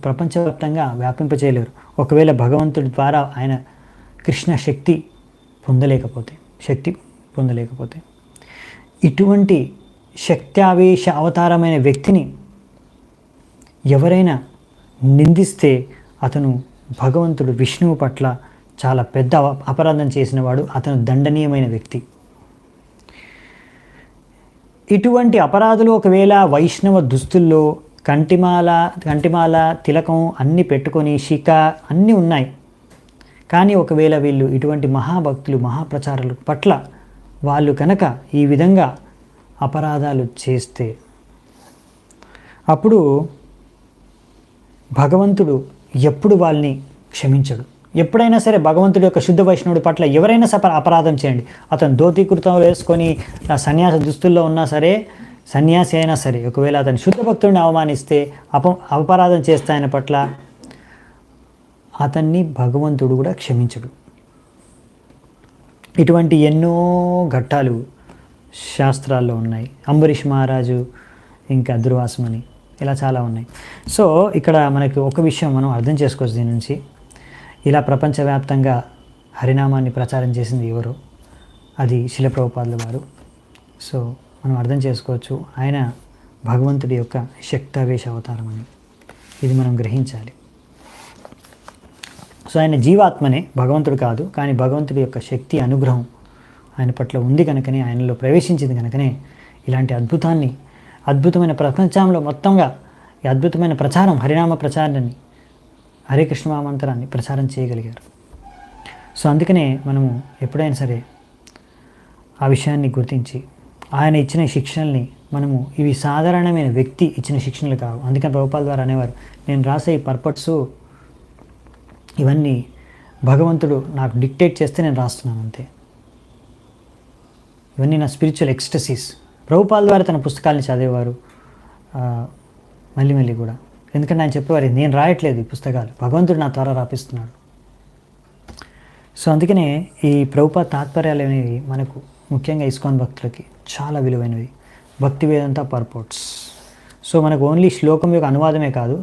ప్రపంచవ్యాప్తంగా వ్యాపింపచేయలేరు. ఒకవేళ భగవంతుడి ద్వారా ఆయన కృష్ణ శక్తి పొందలేకపోతే ఇటువంటి శక్త్యావేశ అవతారమైన వ్యక్తిని ఎవరైనా నిందిస్తే అతను భగవంతుడు విష్ణువు పట్ల చాలా పెద్ద అపరాధం చేసిన వాడు, అతను దండనీయమైన వ్యక్తి. ఇటువంటి అపరాధులు ఒకవేళ వైష్ణవ దుస్తుల్లో కంటిమాల తిలకం అన్నీ పెట్టుకొని, శిఖ అన్నీ ఉన్నాయి, కానీ ఒకవేళ వీళ్ళు ఇటువంటి మహాభక్తులు, మహాప్రచారుల పట్ల వాళ్ళు కనుక ఈ విధంగా అపరాధాలు చేస్తే, అప్పుడు భగవంతుడు ఎప్పుడు వాళ్ళని క్షమించడు. ఎప్పుడైనా సరే భగవంతుడి యొక్క శుద్ధ వైష్ణవుడి పట్ల ఎవరైనా అపరాధం చేయండి, అతను ధోతీకృతం వేసుకొని సన్యాస దుస్తుల్లో ఉన్నా సరే, సన్యాసి అయినా సరే, ఒకవేళ అతను శుద్ధ భక్తుడిని అవమానిస్తే, అపరాధం చేస్తే ఆయన పట్ల, అతన్ని భగవంతుడు కూడా క్షమించడు. ఇటువంటి ఎన్నో ఘట్టాలు శాస్త్రాల్లో ఉన్నాయి. అంబరీష్ మహారాజు, ఇంకా దుర్వాసమని, ఇలా చాలా ఉన్నాయి. సో ఇక్కడ మనకి ఒక విషయం మనం అర్థం చేసుకోవచ్చు దీని నుంచి, ఇలా ప్రపంచవ్యాప్తంగా హరినామాన్ని ప్రచారం చేసింది ఎవరో, అది శిల ప్రభుపాదుల వారు. సో మనం అర్థం చేసుకోవచ్చు ఆయన భగవంతుడి యొక్క శక్తావేశ అవతారం అని, ఇది మనం గ్రహించాలి. సో ఆయన జీవాత్మనే, భగవంతుడు కాదు, కానీ భగవంతుడి యొక్క శక్తి అనుగ్రహం ఆయన పట్ల ఉంది కనుకనే, ఆయనలో ప్రవేశించింది కనుకనే ఇలాంటి అద్భుతమైన ప్రపంచంలో మొత్తంగా ఈ అద్భుతమైన ప్రచారం, హరినామ ప్రచారాన్ని, హరే కృష్ణ మహామంత్రాన్ని ప్రచారం చేయగలిగారు. సో అందుకనే మనము ఎప్పుడైనా సరే ఆ విషయాన్ని గుర్తించి ఆయన ఇచ్చిన శిక్షణల్ని మనము, ఇవి సాధారణమైన వ్యక్తి ఇచ్చిన శిక్షణలు కావు. అందుకని ప్రభుపాల్ ద్వారా అనేవారు, నేను రాసే ఈ పర్పట్స్ ఇవన్నీ భగవంతుడు నాకు డిక్టేట్ చేస్తే నేను రాస్తున్నాను అంతే. ఇవన్నీ నా స్పిరిచువల్ ఎక్స్టసీస్. ప్రభుపాల్ ద్వారా తన పుస్తకాలని చదివేవారు మళ్ళీ కూడా, ఎందుకంటే ఆయన చెప్పేవారు, నేను రాయట్లేదు ఈ పుస్తకాలు, భగవంతుడు నా ద్వారా రాపిస్తున్నాడు. సో అందుకనే ఈ ప్రభుపాద తాత్పర్యాలు అనేవి మనకు ముఖ్యంగా ఇస్కాన్ భక్తులకి చాలా విలువైనవి. భక్తి వేదాంత పర్పోర్ట్స్. సో మనకు ఓన్లీ శ్లోకం యొక్క అనువాదమే కాదు,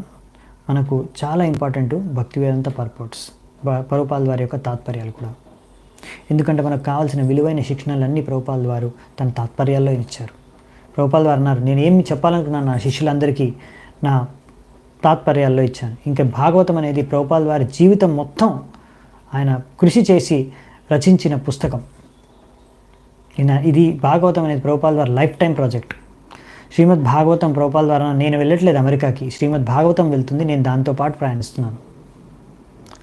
మనకు చాలా ఇంపార్టెంట్ భక్తి వేదాంత పర్పోర్ట్స్, ప్రభుపాద వారి యొక్క తాత్పర్యాలు కూడా. ఎందుకంటే మనకు కావాల్సిన విలువైన శిక్షణలన్నీ ప్రభుపాద వారు తన తాత్పర్యాల్లో ఇచ్చారు. ప్రభుపాద వారు అన్నారు, నేను ఏమి చెప్పాలనుకున్నాను నా శిష్యులందరికీ నా తాత్పర్యాల్లో ఇచ్చాను. ఇంకా భాగవతం అనేది ప్రభుపాద వారి జీవితం మొత్తం ఆయన కృషి చేసి రచించిన పుస్తకం. ఇది భాగవతం అనేది ప్రభుపాల్ ద్వారా లైఫ్ టైం ప్రాజెక్ట్. శ్రీమద్ భాగవతం ప్రభుపాల్ ద్వారా నేను వెళ్ళట్లేదు అమెరికాకి, శ్రీమద్ భాగవతం వెళ్తుంది, నేను దాంతోపాటు ప్రయాణిస్తున్నాను.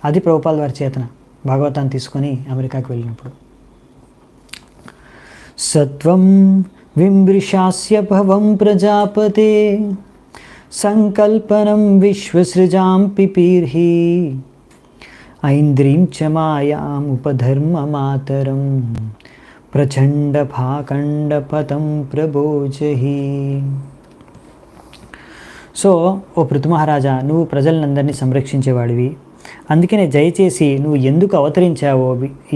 అది ప్రభుపాల్ వారి చేతన భాగవతాన్ని తీసుకొని అమెరికాకి వెళ్ళినప్పుడు. సత్వం విమృశాస్య భవం ప్రజాపతే సంకల్పనం విశ్వసృజాం పిపీర్హి ఐంద్రీం చ మాయాం ఉపధర్మ మాతరం ప్రచండ భాకండపతం ప్రబోజహి. సో ఓ పృథు మహారాజా, నువ్వు ప్రజలందరినీ సంరక్షించేవాడివి, అందుకనే దయచేసి నువ్వు ఎందుకు అవతరించావో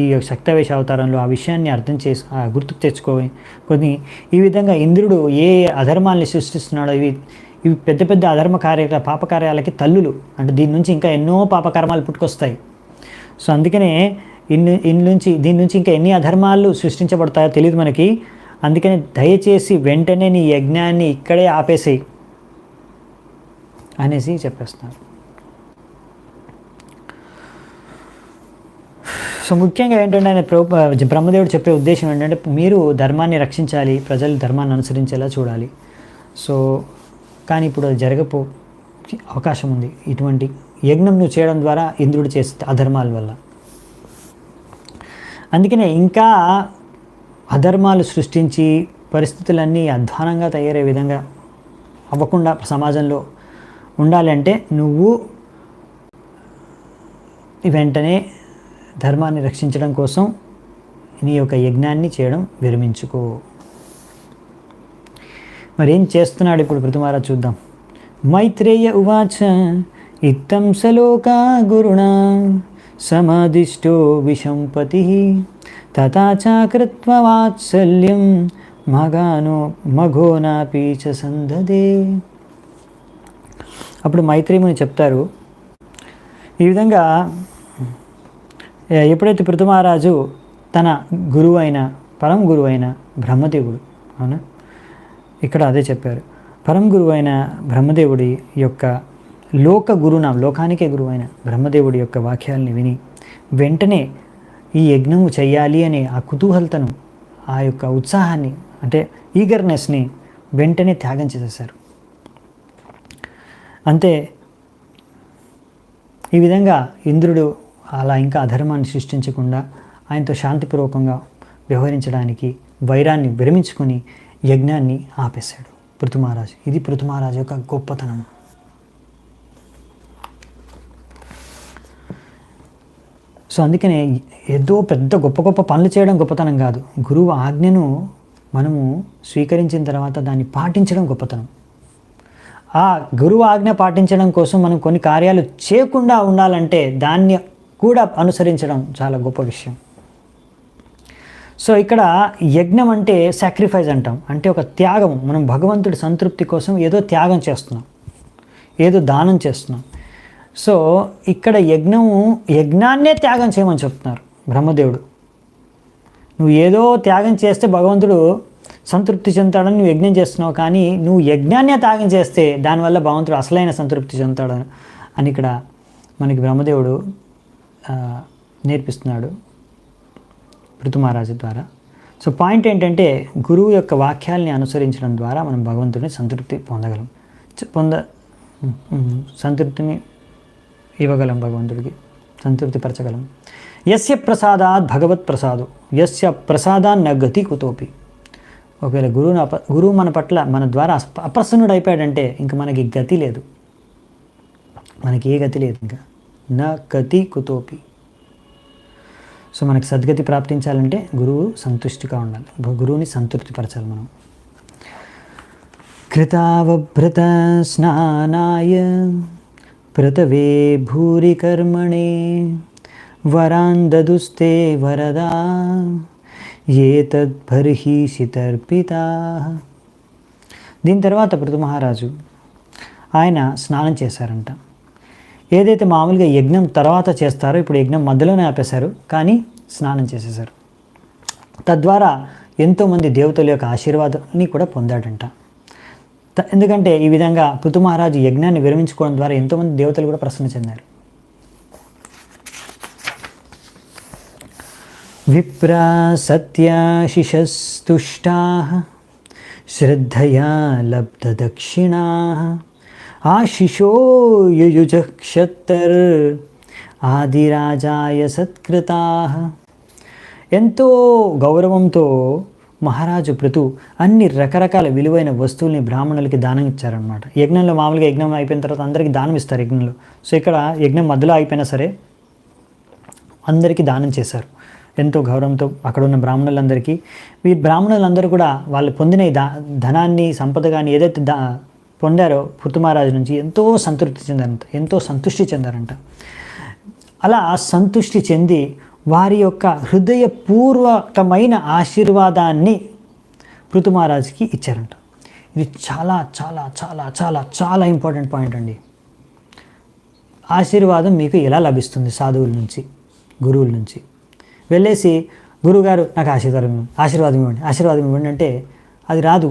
ఈ శక్తవేష అవతారంలో ఆ విషయాన్ని అర్థం చేసి గుర్తుకు తెచ్చుకోవి. ఈ విధంగా ఇంద్రుడు ఏ అధర్మాల్ని సృష్టిస్తున్నాడో ఇవి పెద్ద పెద్ద అధర్మ పాపకార్యాలకి తల్లులు, అంటే దీని నుంచి ఇంకా ఎన్నో పాపకర్మాలు పుట్టుకొస్తాయి. సో అందుకనే దీని నుంచి ఇంకా ఎన్ని అధర్మాలు సృష్టించబడతాయో తెలియదు మనకి. అందుకని దయచేసి వెంటనే నీ యజ్ఞాన్ని ఇక్కడే ఆపేసేయి అనేసి చెప్పేస్తున్నారు. సో ముఖ్యంగా ఏంటంటే ఆయన బ్రహ్మదేవుడు చెప్పే ఉద్దేశం ఏంటంటే మీరు ధర్మాన్ని రక్షించాలి, ప్రజలు ధర్మాన్ని అనుసరించేలా చూడాలి. సో కానీ ఇప్పుడు అది జరగపో అవకాశం ఉంది. ఇటువంటి యజ్ఞం నువ్వు చేయడం ద్వారా ఇంద్రుడు చేసే అధర్మాల వల్ల. అందుకనే ఇంకా అధర్మాలు సృష్టించి పరిస్థితులన్నీ అధ్వానంగా తయారయ్యే విధంగా అవ్వకుండా సమాజంలో ఉండాలంటే నువ్వు వెంటనే ధర్మాన్ని రక్షించడం కోసం నీ యొక్క యజ్ఞాన్ని చేయడం విరమించుకో. మరి ఏం చేస్తున్నాడు ఇప్పుడు పృథు మహారాజ్ చూద్దాం. మైత్రేయ ఉవాచ ఇత్తం సలోకా గురుణా సమాదిష్టో విశంపతి తథా చాకృత్వ వాత్సల్యం మఘోనాపి చ సందదే. అప్పుడు మైత్రేయుని చెప్తారు, ఈ విధంగా ఎప్పుడైతే పృథు మహారాజు తన గురువు అయిన పరమ గురువు అయిన బ్రహ్మదేవుడు, అవునా ఇక్కడ అదే చెప్పారు, పరమ గురువు అయిన బ్రహ్మదేవుడి యొక్క లోకానికే గురువు అయిన బ్రహ్మదేవుడి యొక్క వాక్యాలని విని వెంటనే ఈ యజ్ఞము చెయ్యాలి అనే ఆ కుతూహలతను, ఆ యొక్క ఉత్సాహాన్ని, అంటే ఈగర్నెస్ని వెంటనే త్యాగం చేసేశారు. అంతే ఈ విధంగా ఇంద్రుడు అలా ఇంకా అధర్మాన్ని సృష్టించకుండా ఆయనతో శాంతిపూర్వకంగా వ్యవహరించడానికి వైరాన్ని విరమించుకొని యజ్ఞాన్ని ఆపేశాడు పృథు మహారాజు. ఇది పృథు మహారాజు యొక్క గొప్పతనం. సో అందుకనే ఏదో పెద్ద గొప్ప పనులు చేయడం గొప్పతనం కాదు, గురువు ఆజ్ఞను మనము స్వీకరించిన తర్వాత దాన్ని పాటించడం గొప్పతనం. ఆ గురువు ఆజ్ఞ పాటించడం కోసం మనం కొన్ని కార్యాలు చేయకుండా ఉండాలంటే దాన్ని కూడా అనుసరించడం చాలా గొప్ప విషయం. సో ఇక్కడ యజ్ఞం అంటే సాక్రిఫైస్ అంటాం, అంటే ఒక త్యాగం. మనం భగవంతుడి సంతృప్తి కోసం ఏదో త్యాగం చేస్తున్నాం, ఏదో దానం చేస్తున్నాం. సో ఇక్కడ యజ్ఞాన్నే త్యాగం చేయమని చెప్తున్నారు బ్రహ్మదేవుడు. నువ్వు ఏదో త్యాగం చేస్తే భగవంతుడు సంతృప్తి చెందుతాడని నువ్వు యజ్ఞం చేస్తున్నావు, కానీ నువ్వు యజ్ఞాన్నే త్యాగం చేస్తే దానివల్ల భగవంతుడు అసలైన సంతృప్తి చెందుతాడు అని ఇక్కడ మనకి బ్రహ్మదేవుడు నేర్పిస్తున్నాడు పృథు మహారాజు ద్వారా. సో పాయింట్ ఏంటంటే గురువు యొక్క వాక్యాల్ని అనుసరించడం ద్వారా మనం భగవంతుడిని సంతృప్తి పొందగలం, సంతృప్తిని ఇవ్వగలం, భగవంతుడికి సంతృప్తిపరచగలం. యస్య ప్రసాదాత్ భగవత్ ప్రసాదు యస్య ప్రసాదాన్న గతి కుతోపి. ఒకవేళ గురువు మన పట్ల మన ద్వారా అప్రసన్నుడు అయిపోయాడంటే ఇంకా మనకి గతి లేదు, మనకి ఏ గతి లేదు, ఇంకా నా గతి కుతోపి. సో మనకి సద్గతి ప్రాప్తించాలంటే గురువు సంతుష్టిగా ఉండాలి, గురువుని సంతృప్తిపరచాలి మనం. కృతావభృత స్నానాయ ప్రతవే భూరి కర్మణే వరాన్ దదుస్తే వరదా ఏతద్బర్హిషి తర్పితా. దీని తర్వాత పృథు మహారాజు ఆయన స్నానం చేశారంట. ఏదైతే మామూలుగా యజ్ఞం తర్వాత చేస్తారో ఇప్పుడు యజ్ఞం మధ్యలోనే ఆపేశారు, కానీ స్నానం చేసేశారు. తద్వారా ఎంతోమంది దేవతల యొక్క ఆశీర్వాదాన్ని కూడా పొందాడంట. ఎందుకంటే ఈ విధంగా పృథు మహారాజు యజ్ఞాన్ని విరమించుకోవడం ద్వారా ఎంతోమంది దేవతలు కూడా ప్రసన్న చెందారు. విప్రా సత్యాశిషస్తుష్టాః శ్రద్ధయా లబ్ధదక్షిణాః ఆశిషో యుయుజక్షత్తర్ ఆదిరాజాయ సత్కృతాః. ఎంతో గౌరవంతో మహారాజు పృథు అన్ని రకరకాల విలువైన వస్తువుల్ని బ్రాహ్మణులకి దానం ఇచ్చారనమాట. యజ్ఞంలో మామూలుగా యజ్ఞం అయిపోయిన తర్వాత అందరికీ దానం ఇస్తారు యజ్ఞంలో. సో ఇక్కడ యజ్ఞం మధ్యలో అయిపోయినా సరే అందరికీ దానం చేశారు ఎంతో గౌరవంతో అక్కడ ఉన్న బ్రాహ్మణులందరికీ. ఈ బ్రాహ్మణులందరూ కూడా వాళ్ళు పొందిన ఈ ధనాన్ని సంపద కానీ ఏదైతే పొందారో పృథు మహారాజు నుంచి ఎంతో సంతృష్టి చెందారంట. అలా సంతృష్టి చెంది వారి యొక్క హృదయపూర్వకమైన ఆశీర్వాదాన్ని పృథు మహారాజుకి ఇచ్చారంట. ఇది చాలా చాలా చాలా చాలా చాలా ఇంపార్టెంట్ పాయింట్ అండి. ఆశీర్వాదం మీకు ఎలా లభిస్తుంది? సాధువుల నుంచి, గురువుల నుంచి. వెళ్ళేసి గురువుగారు నాకు ఆశీర్వాదం ఇవ్వండి అంటే అది రాదు.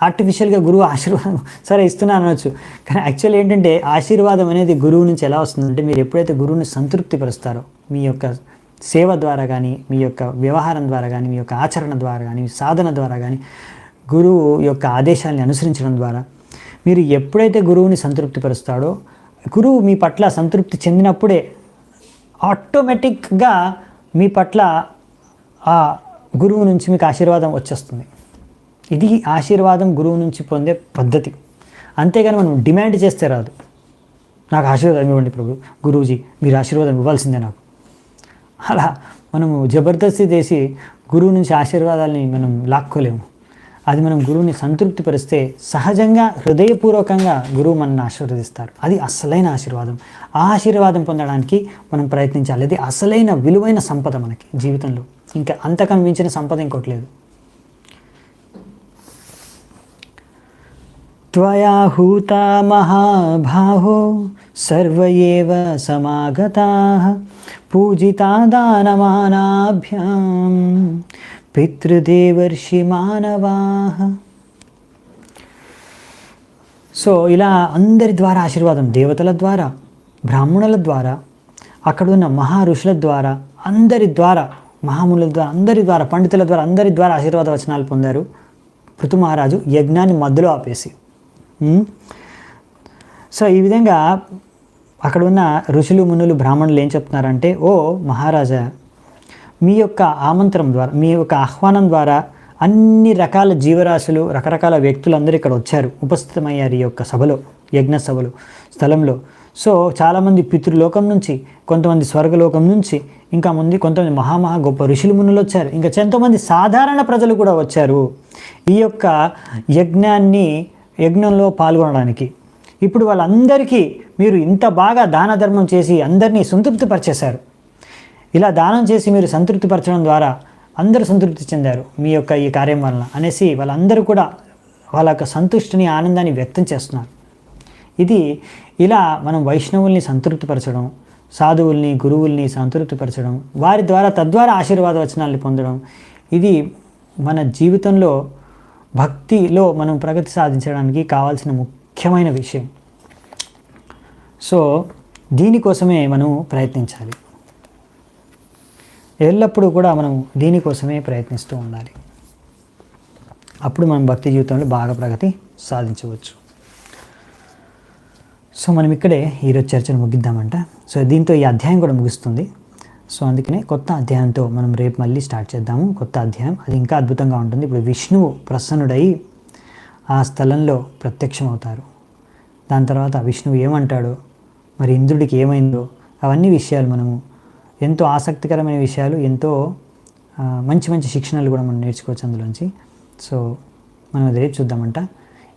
ఆర్టిఫిషియల్గా గురువు ఆశీర్వాదం సరే ఇస్తున్నాను అనొచ్చు, కానీ యాక్చువల్ ఏంటంటే ఆశీర్వాదం అనేది గురువు నుంచి ఎలా వస్తుందంటే మీరు ఎప్పుడైతే గురువుని సంతృప్తిపరుస్తారో మీ యొక్క సేవ ద్వారా కానీ, మీ యొక్క వ్యవహారం ద్వారా కానీ, మీ యొక్క ఆచరణ ద్వారా కానీ, సాధన ద్వారా కానీ, గురువు యొక్క ఆదేశాలని అనుసరించడం ద్వారా మీరు ఎప్పుడైతే గురువుని సంతృప్తిపరుస్తాడో గురువు మీ పట్ల సంతృప్తి చెందినప్పుడే ఆటోమేటిక్గా మీ పట్ల ఆ గురువు నుంచి మీకు ఆశీర్వాదం వచ్చేస్తుంది. ఇది ఆశీర్వాదం గురువు నుంచి పొందే పద్ధతి. అంతేగాని మనం డిమాండ్ చేస్తే రాదు. నాకు ఆశీర్వాదం ఇవ్వండి ప్రభు, గురూజీ మీరు ఆశీర్వాదం ఇవ్వాల్సిందే నాకు. అలా మనము జబర్దస్తి చేసి గురువు నుంచి ఆశీర్వాదాలని మనం లాక్కోలేము. అది మనం గురువుని సంతృప్తిపరిస్తే సహజంగా హృదయపూర్వకంగా గురువు మనల్ని ఆశీర్వదిస్తారు. అది అసలైన ఆశీర్వాదం. ఆ ఆశీర్వాదం పొందడానికి మనం ప్రయత్నించాలి. అది అసలైన విలువైన సంపద మనకి జీవితంలో. ఇంకా అంతకన్నా మించిన సంపద ఇంకోటి లేదు. త్వయా హూతా మహాబాహో సర్వ ఏవ సమాగతాః పూజితా దానమానాభ్యాం పితృదేవర్షి మానవాః. సో ఇలా అందరి ద్వారా ఆశీర్వాదం, దేవతల ద్వారా, బ్రాహ్మణుల ద్వారా, అక్కడున్న మహా ఋషుల ద్వారా, అందరి ద్వారా, మహామునుల ద్వారా, అందరి ద్వారా, పండితుల ద్వారా, అందరి ద్వారా ఆశీర్వాద వచనాలు పొందారు పృథు మహారాజు యజ్ఞాన్ని మధ్యలో ఆపేసి. సో ఈ విధంగా అక్కడ ఉన్న ఋషులు, మునులు, బ్రాహ్మణులు ఏం చెప్తున్నారంటే, ఓ మహారాజా, మీ యొక్క ఆమంత్రం ద్వారా, మీ యొక్క ఆహ్వానం ద్వారా అన్ని రకాల జీవరాశులు, రకరకాల వ్యక్తులు అందరూ ఇక్కడ వచ్చారు, ఉపస్థితమయ్యారు ఈ యొక్క సభలో, యజ్ఞ సభలో, స్థలంలో. సో చాలామంది పితృలోకం నుంచి, కొంతమంది స్వర్గలోకం నుంచి, ఇంకా కొంతమంది మహా గొప్ప ఋషులు, మునులు వచ్చారు. ఇంకా ఎంతోమంది సాధారణ ప్రజలు కూడా వచ్చారు ఈ యొక్క యజ్ఞంలో పాల్గొనడానికి. ఇప్పుడు వాళ్ళందరికీ మీరు ఇంత బాగా దాన ధర్మం చేసి అందరినీ సంతృప్తిపరిచేశారు. ఇలా దానం చేసి మీరు సంతృప్తిపరచడం ద్వారా అందరూ సంతృప్తి చెందారు మీ యొక్క ఈ కార్యం వలన అనేసి వాళ్ళందరూ కూడా వాళ్ళ యొక్క సంతుష్టిని, ఆనందాన్ని వ్యక్తం చేస్తున్నారు. ఇది ఇలా మనం వైష్ణవుల్ని సంతృప్తిపరచడం, సాధువుల్ని, గురువుల్ని సంతృప్తిపరచడం, వారి ద్వారా తద్వారా ఆశీర్వాద వచనాల్ని పొందడం, ఇది మన జీవితంలో భక్తిలో మనం ప్రగతి సాధించడానికి కావాల్సిన ముఖ్యమైన విషయం. సో దీనికోసమే మనం ప్రయత్నించాలి. ఎల్లప్పుడూ కూడా మనం దీనికోసమే ప్రయత్నిస్తూ ఉండాలి. అప్పుడు మనం భక్తి జీవితంలో బాగా ప్రగతి సాధించవచ్చు. సో మనం ఇక్కడే ఈరోజు చర్చను ముగిద్దామంట. సో దీంతో ఈ అధ్యాయం కూడా ముగుస్తుంది. సో అందుకనే కొత్త అధ్యాయంతో మనం రేపు మళ్ళీ స్టార్ట్ చేద్దాము. కొత్త అధ్యాయం అది ఇంకా అద్భుతంగా ఉంటుంది. ఇప్పుడు విష్ణువు ప్రసన్నుడై ఆ స్థలంలో ప్రత్యక్షమవుతారు. దాని తర్వాత విష్ణువు ఏమంటాడో, మరి ఇంద్రుడికి ఏమైందో, అవన్నీ విషయాలు మనము ఎంతో ఆసక్తికరమైన విషయాలు, ఎంతో మంచి మంచి శిక్షణలు కూడా మనం నేర్చుకోవచ్చు అందులోంచి. సో మనం అది రేపు చూద్దామంట.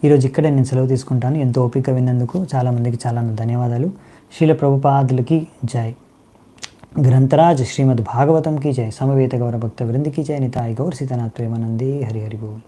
ఈరోజు ఇక్కడే నేను సెలవు తీసుకుంటాను. ఎంతో ఓపిక విన్నందుకు చాలామందికి చాలా ధన్యవాదాలు. శ్రీల ప్రభుపాదులకి జై. గ్రంథరాజ్ శ్రీమద్ భాగవతం की जय. समवेत गौर भक्त वृंद की जय. निताय गौर सीतानाथ प्रेमानंदे. हरि हरि बोल.